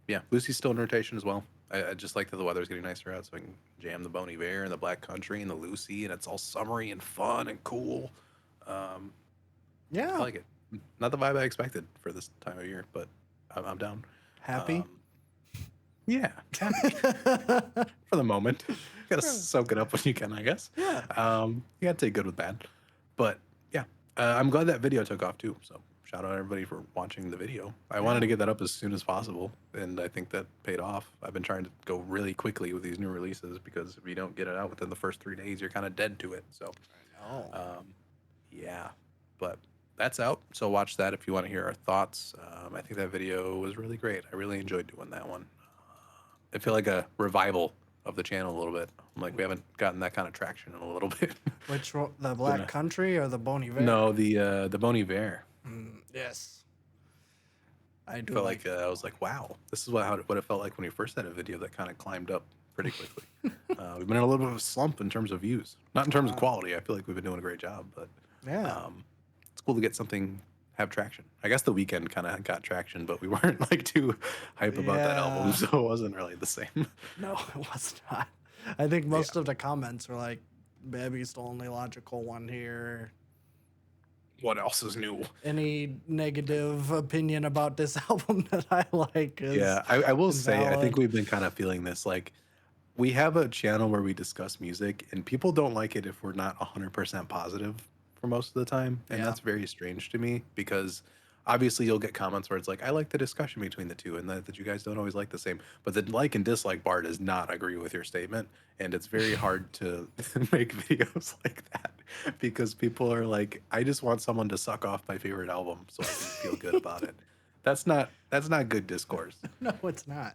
yeah, Lucy's still in rotation as well. I just like that the weather's getting nicer out, so I can jam the Bon Iver and the Black Country and the Lucy, and it's all summery and fun and cool. Um, I Yeah. like it. Not the vibe I expected for this time of year, but I'm down. Happy? Um, yeah, happy for the moment. Gotta soak it up when you can, I guess. Yeah. You gotta take good with bad. But yeah, I'm glad that video took off too. So shout out everybody for watching the video. I wanted to get that up as soon as possible, and I think that paid off. I've been trying to go really quickly with these new releases because if you don't get it out within the first 3 days, you're kind of dead to it. So I know. yeah, but that's out. So watch that if you want to hear our thoughts. I think that video was really great. I really enjoyed doing that one. I feel like a revival of the channel a little bit. Like we haven't gotten that kind of traction in a little bit. Which one? The Black Country or the Bon Iver? No, the Bon Iver. Yes. I do Felt like like I was like, wow, this is what it felt like when we first had a video that kind of climbed up pretty quickly. We've been in a little bit of a slump in terms of views, not in terms of quality. I feel like we've been doing a great job, but Yeah. it's cool to get something have traction. I guess the weekend kind of got traction, but we weren't like too hype about that album, Yeah. so it wasn't really the same. No, it was not. I think most of the comments were like, Baby's the only logical one here. What else is new? Any negative opinion about this album that I like is Yeah, I will say, I think invalid. we've been kind of feeling this. Like, we have a channel where we discuss music, and people don't like it if we're not 100% positive for most of the time. And Yeah. that's very strange to me because obviously you'll get comments where it's like, I like the discussion between the two, and that you guys don't always like the same. But the like and dislike bar does not agree with your statement. And it's very hard to make videos like that because people are like, I just want someone to suck off my favorite album so I can feel good about it. That's not good discourse. No, it's not.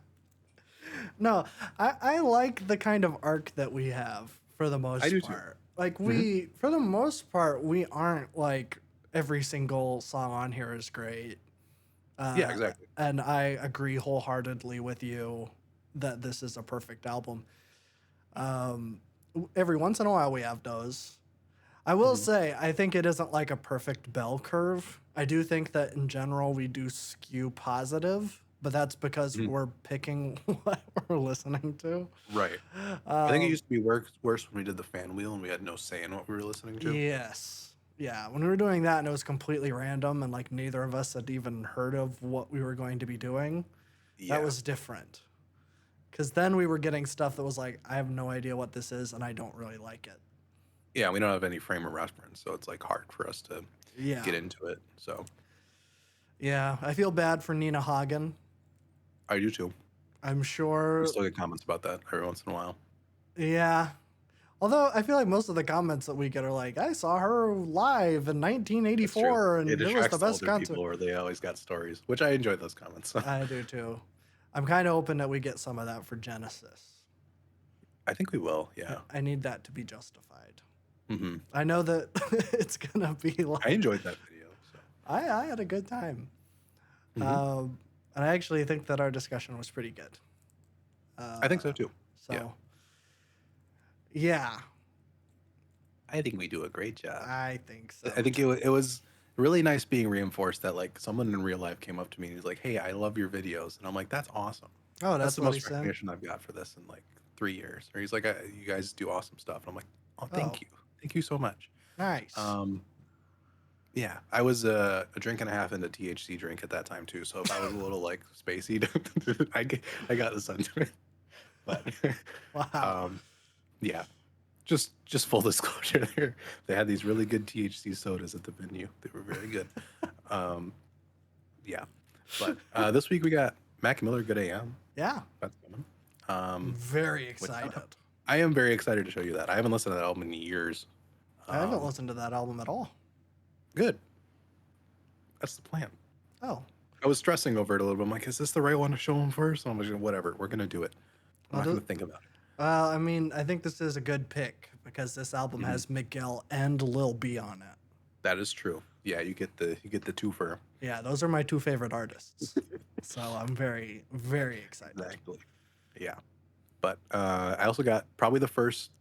No, I like the kind of arc that we have for the most I do too. part. Like for the most part, we aren't like every single song on here is great. Yeah, exactly. And I agree wholeheartedly with you that this is a perfect album. Every once in a while we have those. I will say, I think it isn't like a perfect bell curve. I do think that in general we do skew positive but that's because Mhm. we're picking what we're listening to. Right. I think it Um, used to be worse when we did the fan wheel and we had no say in what we were listening to. yes. Yeah, when we were doing that and it was completely random and like neither of us had even heard of what we were going to be doing, that Yeah. was different. Because then we were getting stuff that was like, I have no idea what this is and I don't really like it. Yeah, we don't have any frame of reference, so it's like hard for us to Yeah. get into it. So Yeah. I feel bad for Nina Hagen. I do too. I'm We sure. still get comments about that every once in a while. Yeah. Although I feel like most of the comments that we get are like, I saw her live in That's true. 1984 It and it was the attracts the best older concert. people, or they always got stories, which I enjoy those comments. I do too. I'm kind of hoping that we get some of that for Genesis. I think we will. Yeah. I need that to be justified. Hmm. I know that it's gonna be I like enjoyed that video. So I had a good time, hmm. um, and I actually think that our discussion was pretty good. I think so Uh, too. Yeah. so yeah, I think we do a great job. I think I so think too. it was really nice being reinforced that like someone in real life came up to me and he's like, "Hey, I love your videos," and I'm like, "That's awesome. Oh, That's that's the what he most said. recognition I've got for this in like 3 years." Or he's like, "You guys do awesome stuff," and I'm like, "Oh, Oh, thank you so much." nice. Um, yeah, I was a drink and a half into THC drink at that time too, so if I was a little like spacey, I got the sentiment, but Wow. um, yeah, just full disclosure there. They had these really good THC sodas at the venue. They were very good. Um, yeah. But this week we got Mac Miller Good AM. Yeah, That's coming. I'm Um, very which excited. I am very excited to show you that. I haven't listened to that album in years. I haven't Um, listened to that album at all. good. That's the plan. Oh, I was stressing over it a little bit. I'm like, is this the right one to show him first? So I'm like, whatever. We're gonna do it. I'm well, not gonna think about well, I mean, I think this is a good pick because this album it. Mhm. has Miguel and Lil B on it. That is true. Yeah, you get the twofer. Yeah, those are my two favorite artists. So I'm very, very excited. Exactly. Yeah. But I also got probably the first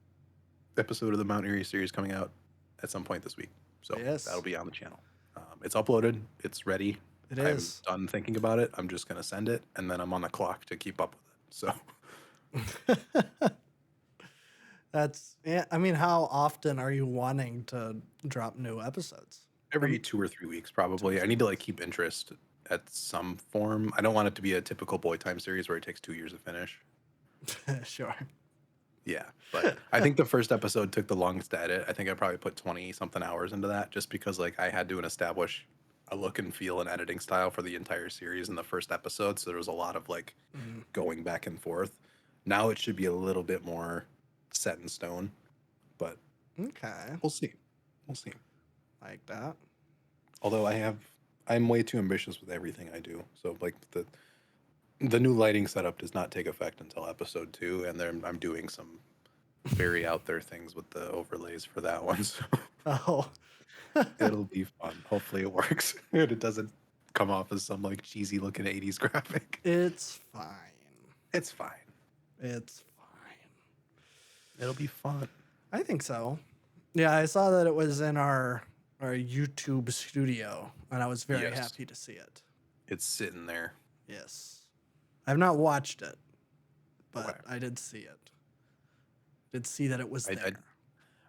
episode of the Mount Erie series coming out at some point this week. So that'll Yes, be on the channel. It's uploaded. It's ready. it I'm is. done thinking about it. I'm just gonna send it, and then I'm on the clock to keep up with it. So That's yeah. I mean, how often are you wanting to drop new episodes? every 2 or 3 weeks, probably. I need to like keep interest at some form. I don't want it to be a typical boy time series where it takes 2 years to finish. Sure. Yeah, but I think the first episode took the longest to edit. I think I probably put 20 something hours into that just because like I had to establish a look and feel and editing style for the entire series in the first episode. So there was a lot of like Mm, going back and forth. Now it should be a little bit more set in stone, but okay, we'll see. We'll see. like that. Although I'm way too ambitious with everything I do. So like the new lighting setup does not take effect until episode 2, and then I'm doing some very out there things with the overlays for that one. So Oh, it'll be fun. Hopefully it works and it doesn't come off as some like cheesy looking 80s graphic. it's fine. It's fine. It's fine. It'll be fun. I think so. Yeah, I saw that it was in our YouTube studio, and I was very Yes. happy to see it. It's sitting there. Yes, I've not watched it, Okay. but I did see it. Did see that it was I, I there.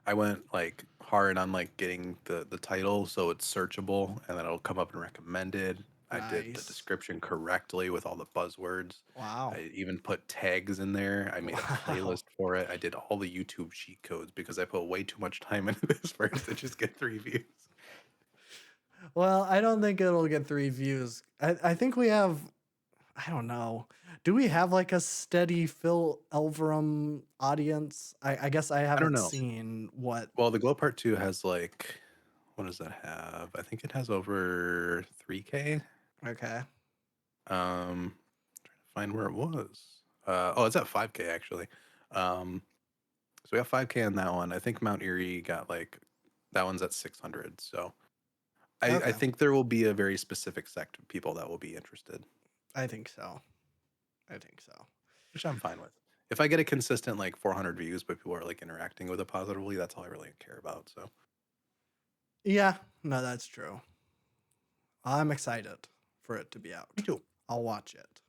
I went like hard on like getting the title so it's searchable and then it'll come up and recommended. I did the Nice. description correctly with all the buzzwords. Wow. I even put tags in there. I made a Wow. playlist for it. I did all the YouTube cheat codes because I put way too much time into this for it to just get 3 views. Well, I don't think it'll get 3 views. I think we have. I don't know. Do we have like a steady Phil Elverum audience? I guess I I don't haven't know. seen what. Well, the Glow Part 2 has like, what does that have? I think it has over 3K. Okay. Trying to find where it was. Oh, it's at 5K actually. Um, so we got 5K on that one. I think Mount Erie got like that one's at 600. So I Okay. think there will be a very specific sect of people that will be interested, I think so. I think so. which I'm fine with. If I get a consistent like 400 views, but people are like interacting with it positively, that's all I really care about. So Yeah. No, that's true. I'm excited for it to be me out. too. I'll watch it.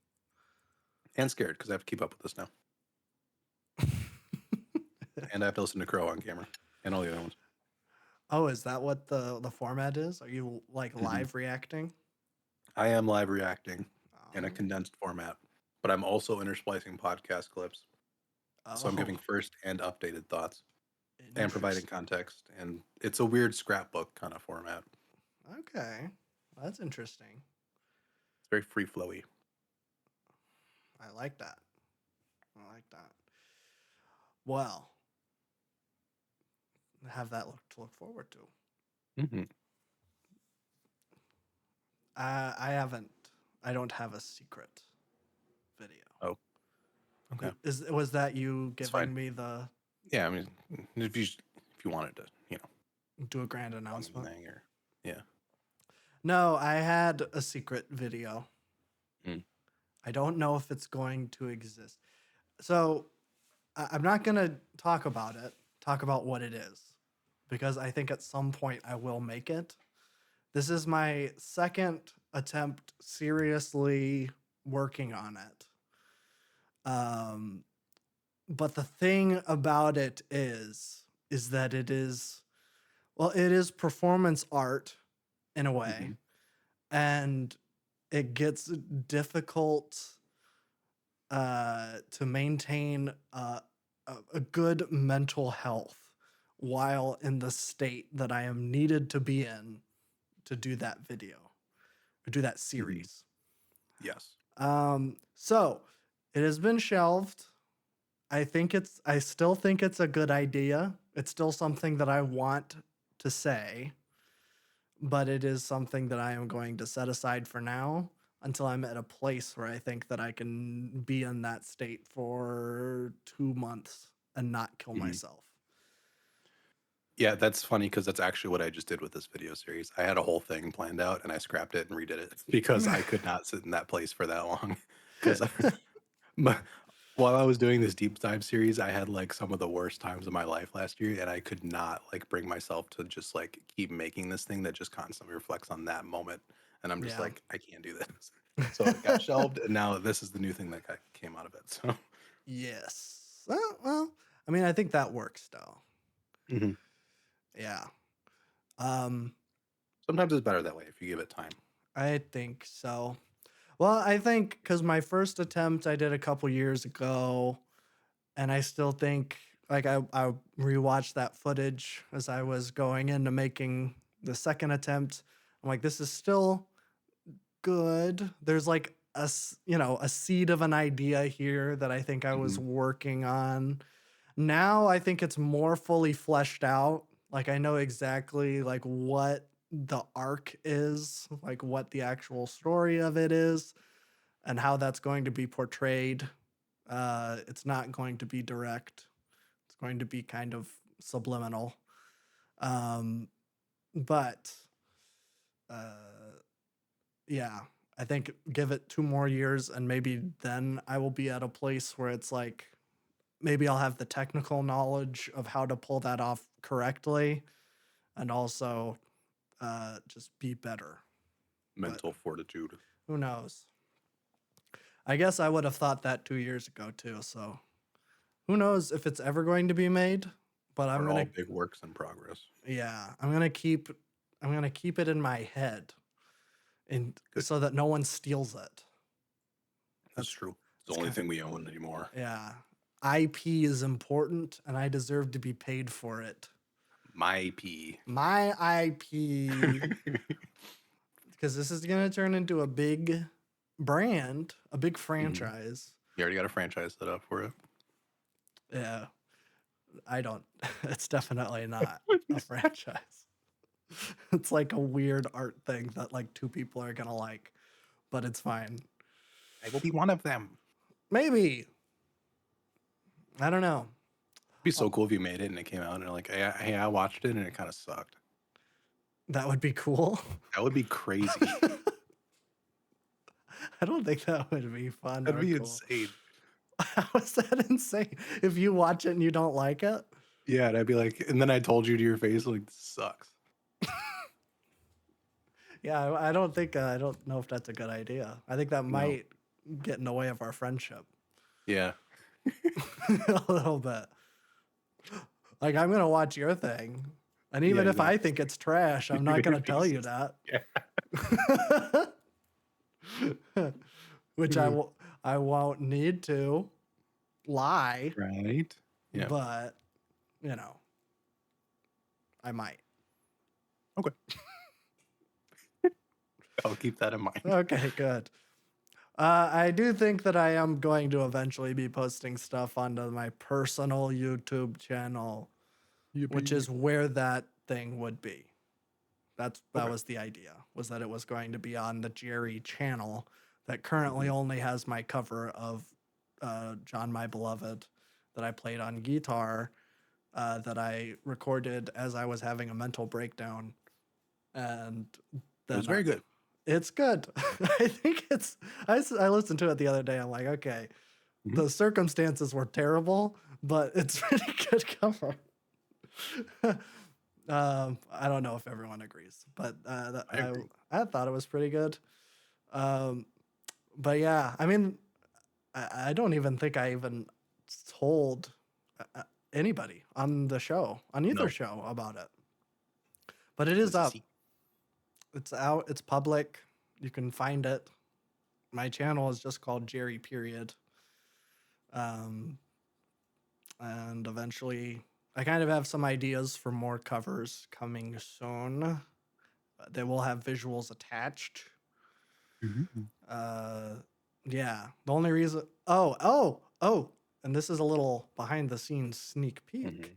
And scared because I have to keep up with this now. And I have to listen to Crow on camera and all the other ones. Oh, is that what the format is? Are you like Mhm. live reacting? I am live reacting in a Oh, condensed format, but I'm also intersplicing podcast clips. So I'm giving oh, first and updated thoughts and providing interesting. context. And it's a weird scrapbook kind of format. Okay, that's interesting. It's very free flowy. I like that. I like that. Well, have that to look forward to. Mm-hmm. I haven't. I don't have a secret video. Oh, okay. Was that you It's fine. giving me the Yeah, I mean, if you wanted to, do a grand one announcement? thing or yeah. No, I had a secret video. Mm. I don't know if it's going to exist. So I'm not going to talk about it, talk about what it is, because I think at some point I will make it. This is my second attempt seriously working on it. Um, but the thing about it is that it is, well, it is performance art in a Mm-hmm. way, and it gets difficult to maintain a good mental health while in the state that I am needed to be in to do that video or do that Mm-hmm. series. Yes. So it has been shelved. I still think it's a good idea. It's still something that I want to say, but it is something that I am going to set aside for now until I'm at a place where I think that I can be in that state for 2 months and not kill Mm-hmm. myself. Yeah, that's funny because that's actually what I just did with this video series. I had a whole thing planned out and I scrapped it and redid it because I could not sit in that place for that long. Because while I was doing this deep dive series, I had like some of the worst times of my life last year, and I could not like bring myself to just like keep making this thing that just constantly reflects on that moment. And I'm just Yeah. like, I can't do this. So it got shelved, and now this is the new thing that came out of it. So Yes. Well, I mean, I think that works though. Mhm. Yeah. Um, Sometimes it's better that way if you give it time. I think so. Well, I think because my first attempt I did a couple years ago, and I still think like I rewatched that footage as I was going into making the second attempt. I'm like, this is still good. There's like a seed of an idea here that I think I was Mhm. working on. Now I think it's more fully fleshed out. Like I know exactly like what the arc is, like what the actual story of it is and how that's going to be portrayed. It's not going to be direct. It's going to be kind of subliminal. Um, but uh, yeah, I think give it 2 more years and maybe then I will be at a place where it's like maybe I'll have the technical knowledge of how to pull that off correctly and also just be better. But Mental fortitude. who knows? I guess I would have thought that 2 years ago too. So who knows if it's ever going to be made? But I'm Are gonna, all big works in progress. yeah, I'm gonna keep it in my head, and Good. so that no one steals it. That's That's true. It's the that's only kind. thing we own anymore. Yeah, IP is important, and I deserve to be paid for it. My P. My IP, because this is gonna turn into a big brand, a big Mhm. franchise. You already got a franchise set up for it. Yeah, I don't. It's definitely not a franchise. It's like a weird art thing that like two people are gonna like, but it's fine. I will be one of them. Maybe. I don't know. It'd be Oh, so cool if you made it and it came out and you're like, hey, I watched it and it kind of sucked. that would be cool. That would be crazy. I don't think that would be fun That'd or be cool. insane. How is that insane? If you watch it and you don't like it? Yeah, and I'd be like, and then I told you to your face, like, this sucks. Yeah, I don't know if that's a good idea. I think that No. might get in the way of our friendship Yeah. a little bit. Like, I'm gonna watch your thing, and Yeah, even if I exactly. think it's trash, I'm not Even gonna if tell he's you just that. yeah. Which I won't need to lie, Right? Yeah. but you know, I might. Okay. I'll keep that in mind. Okay, good. I do think that I am going to eventually be posting stuff onto my personal YouTube channel, which Yippee. is where that thing would be. That Okay. was the idea, was that it was going to be on the Jerry channel that currently Mhm. only has my cover of John My Beloved that I played on guitar, that I recorded as I was having a mental breakdown, and It was then very good. it's good. I think I listened to it the other day. I'm like, okay, Mhm. the circumstances were terrible, but it's really good cover. I don't know if everyone agrees, but I agree. I thought it was pretty good. Um, but yeah, I mean, I don't even think I even told anybody on the show, on either No. show, about it. But it It is was a up. secret. It's out. It's public. You can find it. My channel is just called Jerry Period. Um, and eventually, I kind of have some ideas for more covers coming soon. They will have visuals attached. Mhm. Uh, yeah. The only reason. And this is a little behind the scenes sneak peek.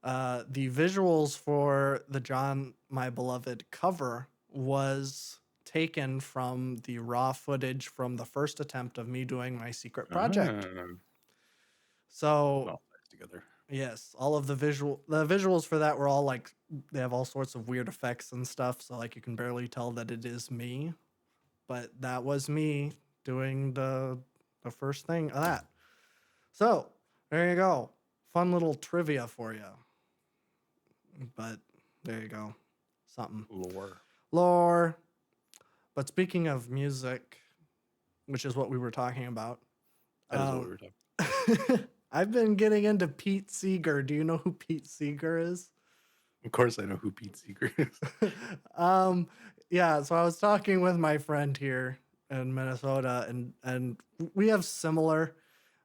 Mhm. The visuals for the John My Beloved cover was taken from the raw footage from the first attempt of me doing my secret project. Ah, So all ties together. yes, all of the visuals for that were all like, they have all sorts of weird effects and stuff. So like you can barely tell that it is me, but that was me doing the first thing of that. So there you go. Fun little trivia for you. But there you go. Something. Lore. Lore. But speaking of music, which is what we were talking about, That is what we um, were talking. I've been getting into Pete Seeger. Do you know who Pete Seeger is? Of course, I know who Pete Seeger is. um, yeah, so I was talking with my friend here in Minnesota, and we have similar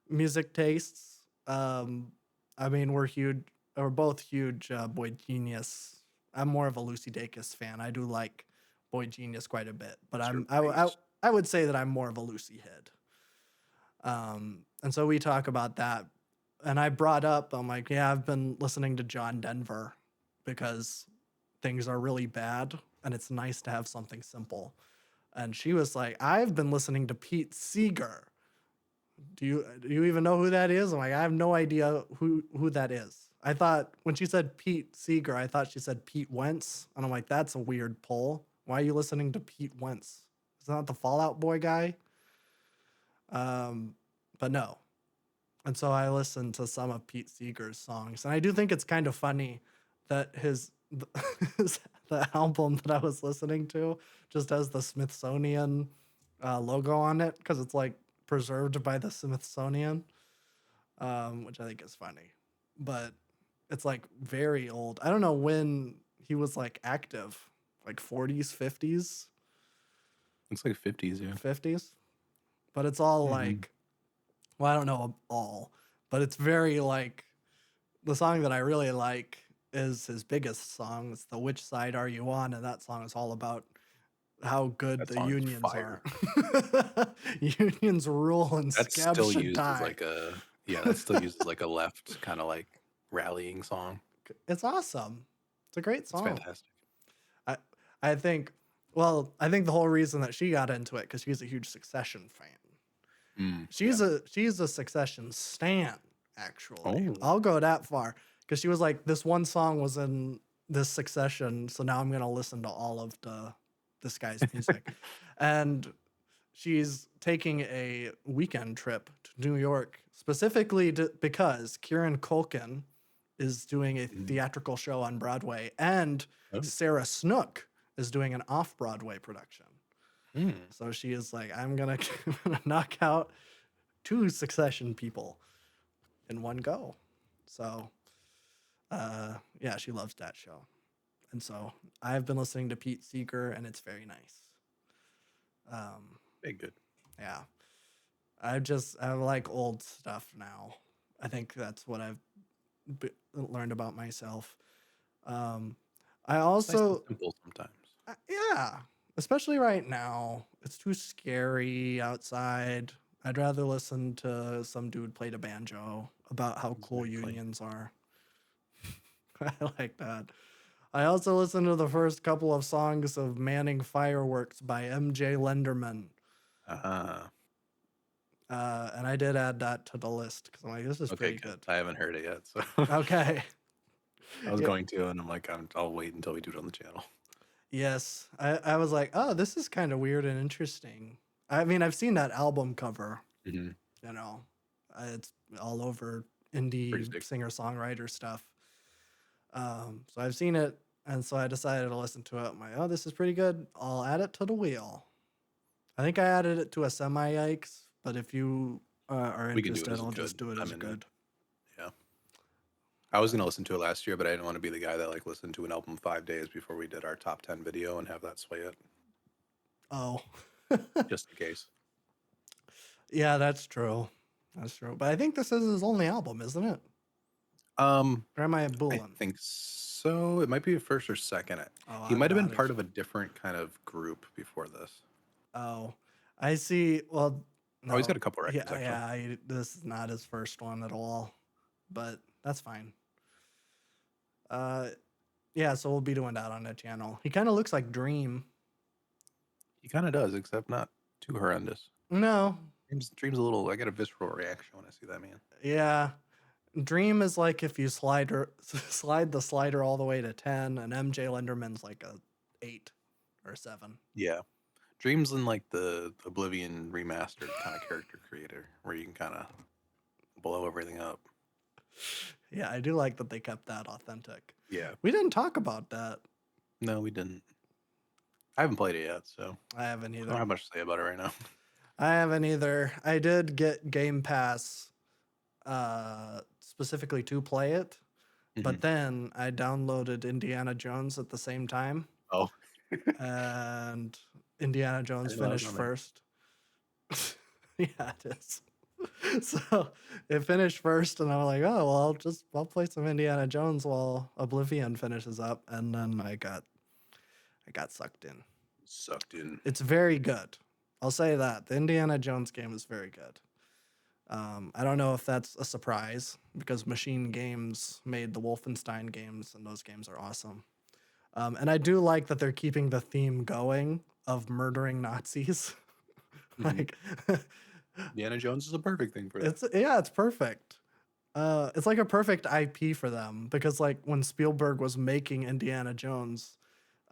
music tastes. I mean, we're both huge Boy Genius. I'm more of a Lucy Dacus fan. I do like Boy Genius quite a bit, but What's your I taste? I would say that I'm more of a Lucy head. And so we talk about that, and I brought up, I'm like, yeah, I've been listening to John Denver because things are really bad, and it's nice to have something simple. And she was like, I've been listening to Pete Seeger. Do you even know who that is? I'm like, I have no idea who that is. I thought when she said Pete Seeger, I thought she said Pete Wentz, and I'm like, that's a weird pull. Why are you listening to Pete Wentz? Is that the Fallout Boy guy? Um, but no. And so I listened to some of Pete Seeger's songs, and I do think it's kind of funny that the album that I was listening to just has the Smithsonian logo on it because it's like preserved by the Smithsonian, which I think is funny. But it's like very old. I don't know when he was like active, like 40s, 50s, Looks like 50s, yeah. 50s. But it's all Mhm. like, well, I don't know all, but it's very like, the song that I really like is his biggest song. It's the Which Side Are You On? And that song is all about how good That the song's unions fire. are. Unions rule and That's scabs still should used as die. like a yeah, that's still used as like a left kind of like rallying song. It's awesome. It's a great It's song. fantastic. I I think I think the whole reason that she got into it because she's a huge Succession fan. Yeah. She's a Succession stan, actually. Oh. I'll go that far because she was like, this one song was in this Succession, so now I'm gonna listen to all of this guy's music. And she's taking a weekend trip to New York specifically because Kieran Culkin is doing a Mm. theatrical show on Broadway, and Oh. Sarah Snook is doing an off-Broadway production. Hmm. So she is like, I'm gonna, I'm gonna knock out 2 Succession people in one go. So, yeah, she loves that show, and so I've been listening to Pete Seeger, and it's very nice. Very good. Yeah, I like old stuff now. I think that's what I've learned about myself. Um, I It's nice and also, simple sometimes. yeah, especially right now, it's too scary outside. I'd rather listen to some dude play the banjo about how cool Exactly. unions are. I like that. I also listened to the first couple of songs of Manning Fireworks by MJ Lenderman. Uh-huh. And I did add that to the list because I'm like, this is Okay, pretty good. good. I haven't heard it yet, so Okay. I was Yeah. going to, and I'm like, I'll wait until we do it on the channel. Yes. I was like, oh, this is kind of weird and interesting. I mean, I've seen that album cover, Hmm. you know, it's all over Pretty indie sick. singer songwriter stuff. So I've seen it. And so I decided to listen to it. I'm like, oh, this is pretty good. I'll add it to the wheel. I think I added it to a semi yikes, but if you are We can do it interested, as a I'll just good. do it as I'm a into it. good. Yeah. I was gonna listen to it last year, but I didn't want to be the guy that like listened to an album 5 days before we did our top 10 video and have that sway it, Oh, just in case. yeah, that's true. That's true. But I think this is his only album, isn't it? Um, Or am I I bulling? think so. It might be a first or second. Oh, He I'm might have been not. part of a different kind of group before this. Oh, I see. Well, Oh, he's got no. a couple records Yeah, actually. yeah. This is not his first one at all, but that's fine. Uh, yeah. So we'll be doing that on the channel. He kind of looks like Dream. He kind of does, except not too horrendous. No. Dream's a little. I get a visceral reaction when I see that man. Yeah. Dream is like if you slide the slider all the way to 10, and MJ Lenderman's like a 8 or 7. Yeah, Dream's in like the Oblivion remastered kind of character creator, where you can kind of blow everything up. Yeah, I do like that they kept that authentic. Yeah. We didn't talk about that. No, we didn't. I haven't played it yet, so I haven't I don't either. have much to say about it right now. I haven't either. I did get Game Pass specifically to play it, Hmm. but then I downloaded Indiana Jones at the same time, Oh, and Indiana I Jones didn't know that was finished on there. first. Yeah, it is. So it finished first, and I'm like, oh well, I'll play some Indiana Jones while Oblivion finishes up, and then I got sucked in. Sucked in. It's very good. I'll say that the Indiana Jones game is very good. I don't know if that's a surprise because Machine Games made the Wolfenstein games, and those games are awesome. And I do like that they're keeping the theme going of murdering Nazis. Hmm. Like, Indiana Jones is a perfect thing for that. it's perfect. It's like a perfect IP for them because like when Spielberg was making Indiana Jones,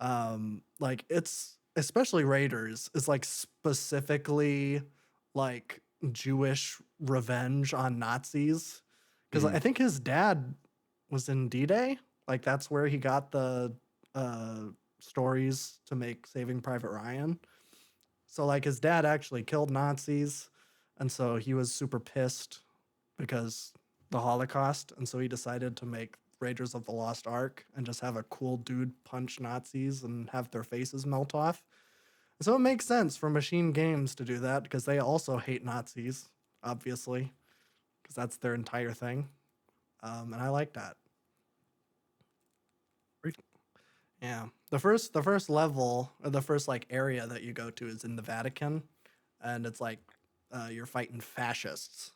like it's especially Raiders is like specifically like Jewish revenge on Nazis because Hmm. I think his dad was in D-Day. Like that's where he got the uh, stories to make Saving Private Ryan. So like his dad actually killed Nazis, and so he was super pissed because the Holocaust, and so he decided to make Raiders of the Lost Ark and just have a cool dude punch Nazis and have their faces melt off. So it makes sense for Machine Games to do that because they also hate Nazis, obviously, because that's their entire thing. And I like that. Great. Yeah, the first level or the first like area that you go to is in the Vatican, and it's like you're fighting fascists,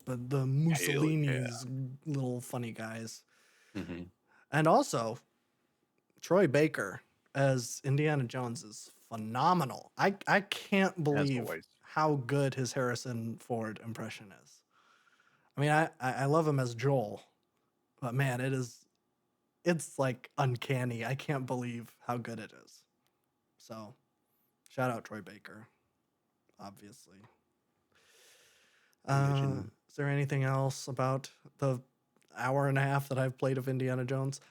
the Hell yeah. Mussolini's little funny guys. Hmm. And also, Troy Baker as Indiana Jones is phenomenal. I can't As believe always. how good his Harrison Ford impression is. I mean, I love him as Joel, but man, it's like uncanny. I can't believe how good it is. So, shout out Troy Baker, obviously. Legend. Is there anything else about the hour and a half that I've played of Indiana Jones?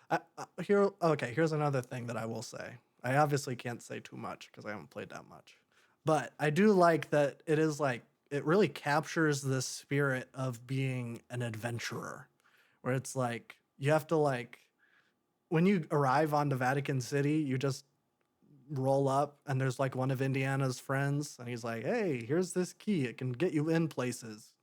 Here's another thing that I will say. I obviously can't say too much because I haven't played that much. But I do like that it is like it really captures the spirit of being an adventurer, where it's like you have to like when you arrive onto Vatican City, you just roll up and there's like one of Indiana's friends and he's like, "Hey, here's this key. It can get you in places.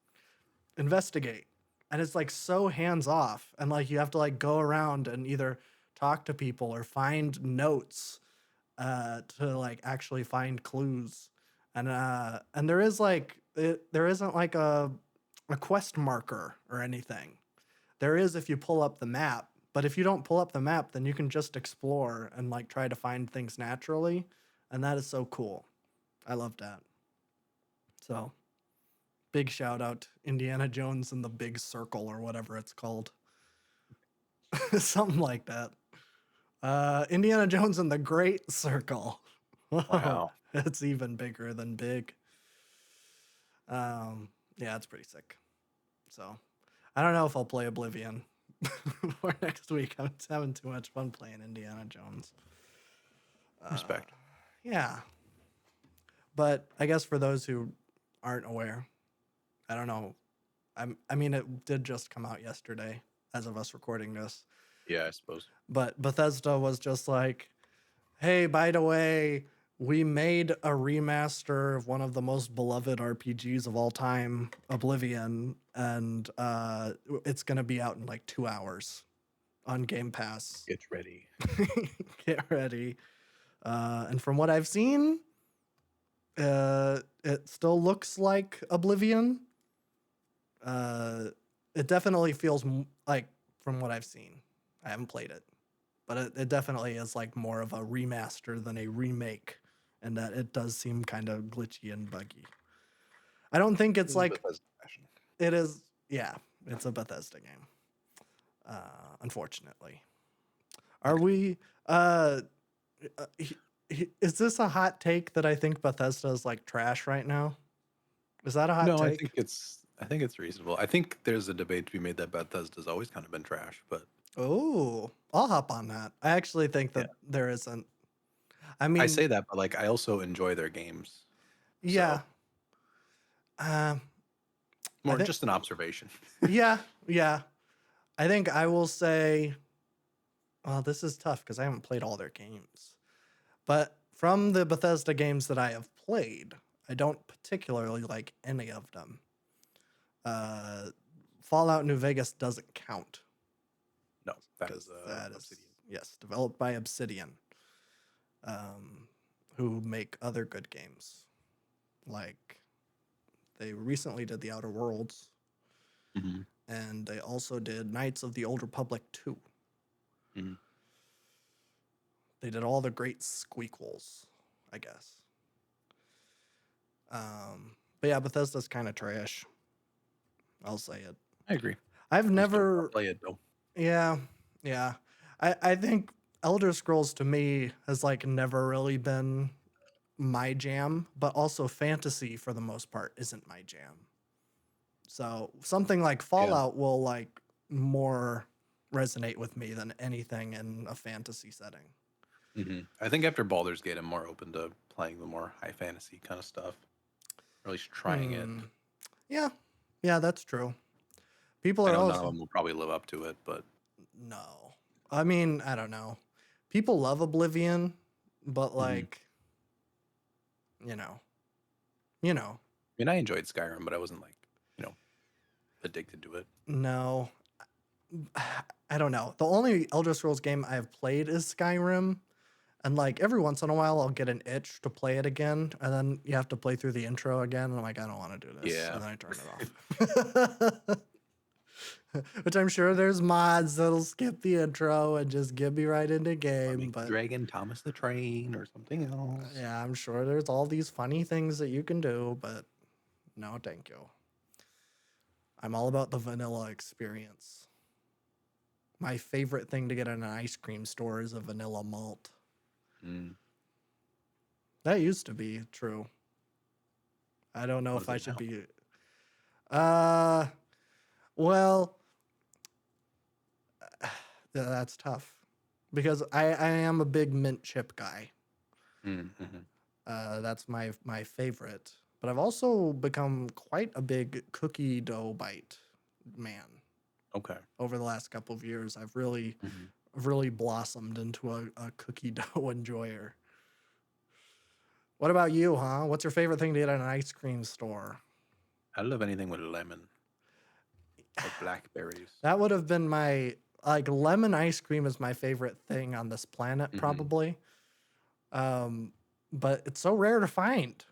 Investigate." And it's like so hands off and like you have to like go around and either talk to people or find notes to like actually find clues. And there is like there isn't like a quest marker or anything. There is if you pull up the map, but if you don't pull up the map, then you can just explore and like try to find things naturally, and that is so cool. I love that. So, big shout out Indiana Jones and the Big Circle or whatever it's called. Something like that. Indiana Jones and the Great Circle. Oh, Wow. it's even bigger than big. Yeah, it's pretty sick. So, I don't know if I'll play Oblivion for next week. I'm just having too much fun playing Indiana Jones. Respect. Yeah, but I guess for those who aren't aware, I don't know. I mean, it did just come out yesterday, as of us recording this. Yeah, I suppose. But Bethesda was just like, "Hey, by the way, we made a remaster of one of the most beloved RPGs of all time, Oblivion, and it's gonna be out in like 2 hours on Game Pass. Get ready. Get ready." And from what I've seen, it still looks like Oblivion. It definitely feels like from what I've seen. I haven't played it, but it definitely is like more of a remaster than a remake, and that it does seem kind of glitchy and buggy. I don't think it's This is like Bethesda fashion. it is. Yeah, it's a Bethesda game. Unfortunately, are Okay. we? Is this a hot take that I think Bethesda is like trash right now? Is that a hot No, take? I think it's reasonable. I think there's a debate to be made that Bethesda's always kind of been trash, but Oh, I'll hop on that. I actually think yeah. that there isn't. I I mean, say that, but like I also enjoy their games. yeah. So Um, I more think, just an observation. yeah, yeah. I think I will say, well, this is tough because I haven't played all their games. But from the Bethesda games that I have played, I don't particularly like any of them. Uh, Fallout New Vegas doesn't count No, that is because that is, Obsidian. yes, developed by Obsidian, um, who make other good games. Like, they recently did The Outer Worlds, Hmm. and they also did Knights of the Old Republic 2. Hmm. They did all the great squeakles, I guess. But yeah, Bethesda's kind of trash. I'll say it. I agree. I've Just don't never, play it though. yeah, yeah. I think Elder Scrolls to me has like never really been my jam, but also fantasy for the most part isn't my jam. So something like Yeah. Fallout will like more resonate with me than anything in a fantasy setting. I think after Baldur's Gate, I'm more open to playing the more high fantasy kind of stuff, or at least trying it. Hmm. Yeah, yeah, that's true. People I are know none of also them will probably live up to it, but no. I mean, I don't know. People love Oblivion, but mhm. like, you know, you know, I mean, I enjoyed Skyrim, but I wasn't like, you know, addicted to it. no. I don't know. The only Elder Scrolls game I have played is Skyrim, and like every once in a while I'll get an itch to play it again, and then you have to play through the intro again, and I'm like, I don't want to do this, Yeah. and then I turn it off. Which I'm sure there's mods that'll skip the intro and just get me right into Or game, make the but dragon Thomas the Train or something else. yeah, I'm sure there's all these funny things that you can do, but no, thank you. I'm all about the vanilla experience. My favorite thing to get in an ice cream store is a vanilla malt. Mm. That used to be true. I don't know What if is I it should now? be. Uh, well, that's tough. because I am a big mint chip guy. Mm-hmm. That's my favorite. But I've also become quite a big cookie dough bite man Okay. over the last couple of years. Hmm. I've really blossomed into a cookie dough enjoyer. What about you, huh? What's your favorite thing to get at an ice cream store? I love anything with lemon or blackberries. That would have been my like lemon ice cream is my favorite thing on this planet, Hmm. probably. Um, but it's so rare to find.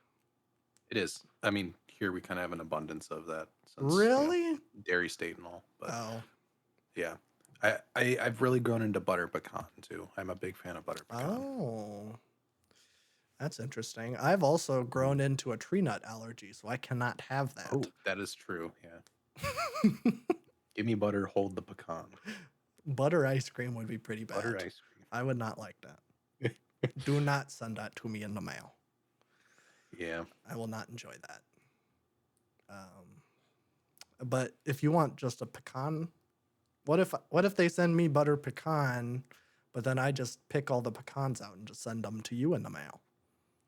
It is. I mean, here we kind of have an abundance of that since, Really? dairy state and all. But Oh, yeah, I've really grown into butter pecan too. I'm a big fan of butter pecan. oh, that's interesting. I've also Mhm. grown into a tree nut allergy, so I cannot have that. Oh, that is true. Yeah. Give me butter, hold the pecan. Butter ice cream would be pretty Butter bad. ice I would not like that. cream. Do not send that to me in the mail. Yeah. I will not enjoy that. But if you want just a pecan, what if they send me butter pecan, but then I just pick all the pecans out and just send them to you in the mail?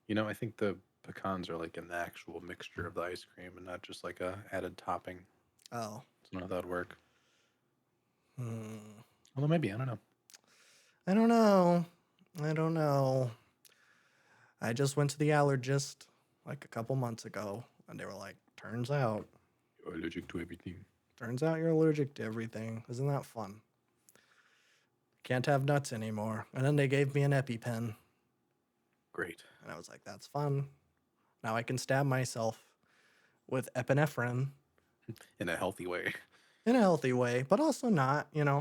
I think the pecans are like in the actual mixture of the ice cream and not just like a added topping. Oh, It's not how that would work. hmm. Although maybe, I don't know. I don't know. I don't know. I just went to the allergist like a couple months ago, and they were like, You're allergic to everything. turns out you're allergic to everything. Isn't that fun? Can't have nuts anymore. And then they gave me an EpiPen, Great. and I was like, that's fun. Now I can stab myself with epinephrine In a healthy way. in a healthy way, but also not, Yeah,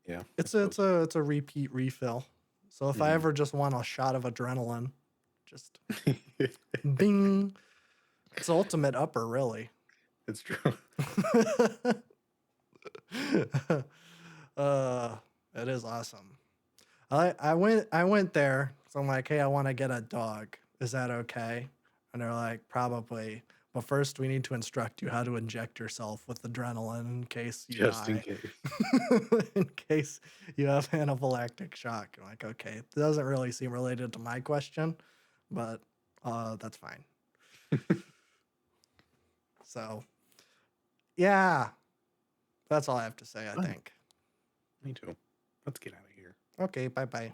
I It's a it's suppose. a it's a repeat refill. So if I Hmm. ever just want a shot of adrenaline, just bing. It's the ultimate upper, really. It's true. uh, it is awesome. I went there, so I'm like, hey, I want to get a dog. Is that okay? And they're like, probably. But first, we need to instruct you how to inject yourself with adrenaline in case you Just in die, case. in case you have anaphylactic shock. I'm like, okay, it doesn't really seem related to my question, but that's fine. So, yeah, that's all I have to say, I Fun. think. Me too. Let's get out of here. Okay, bye bye.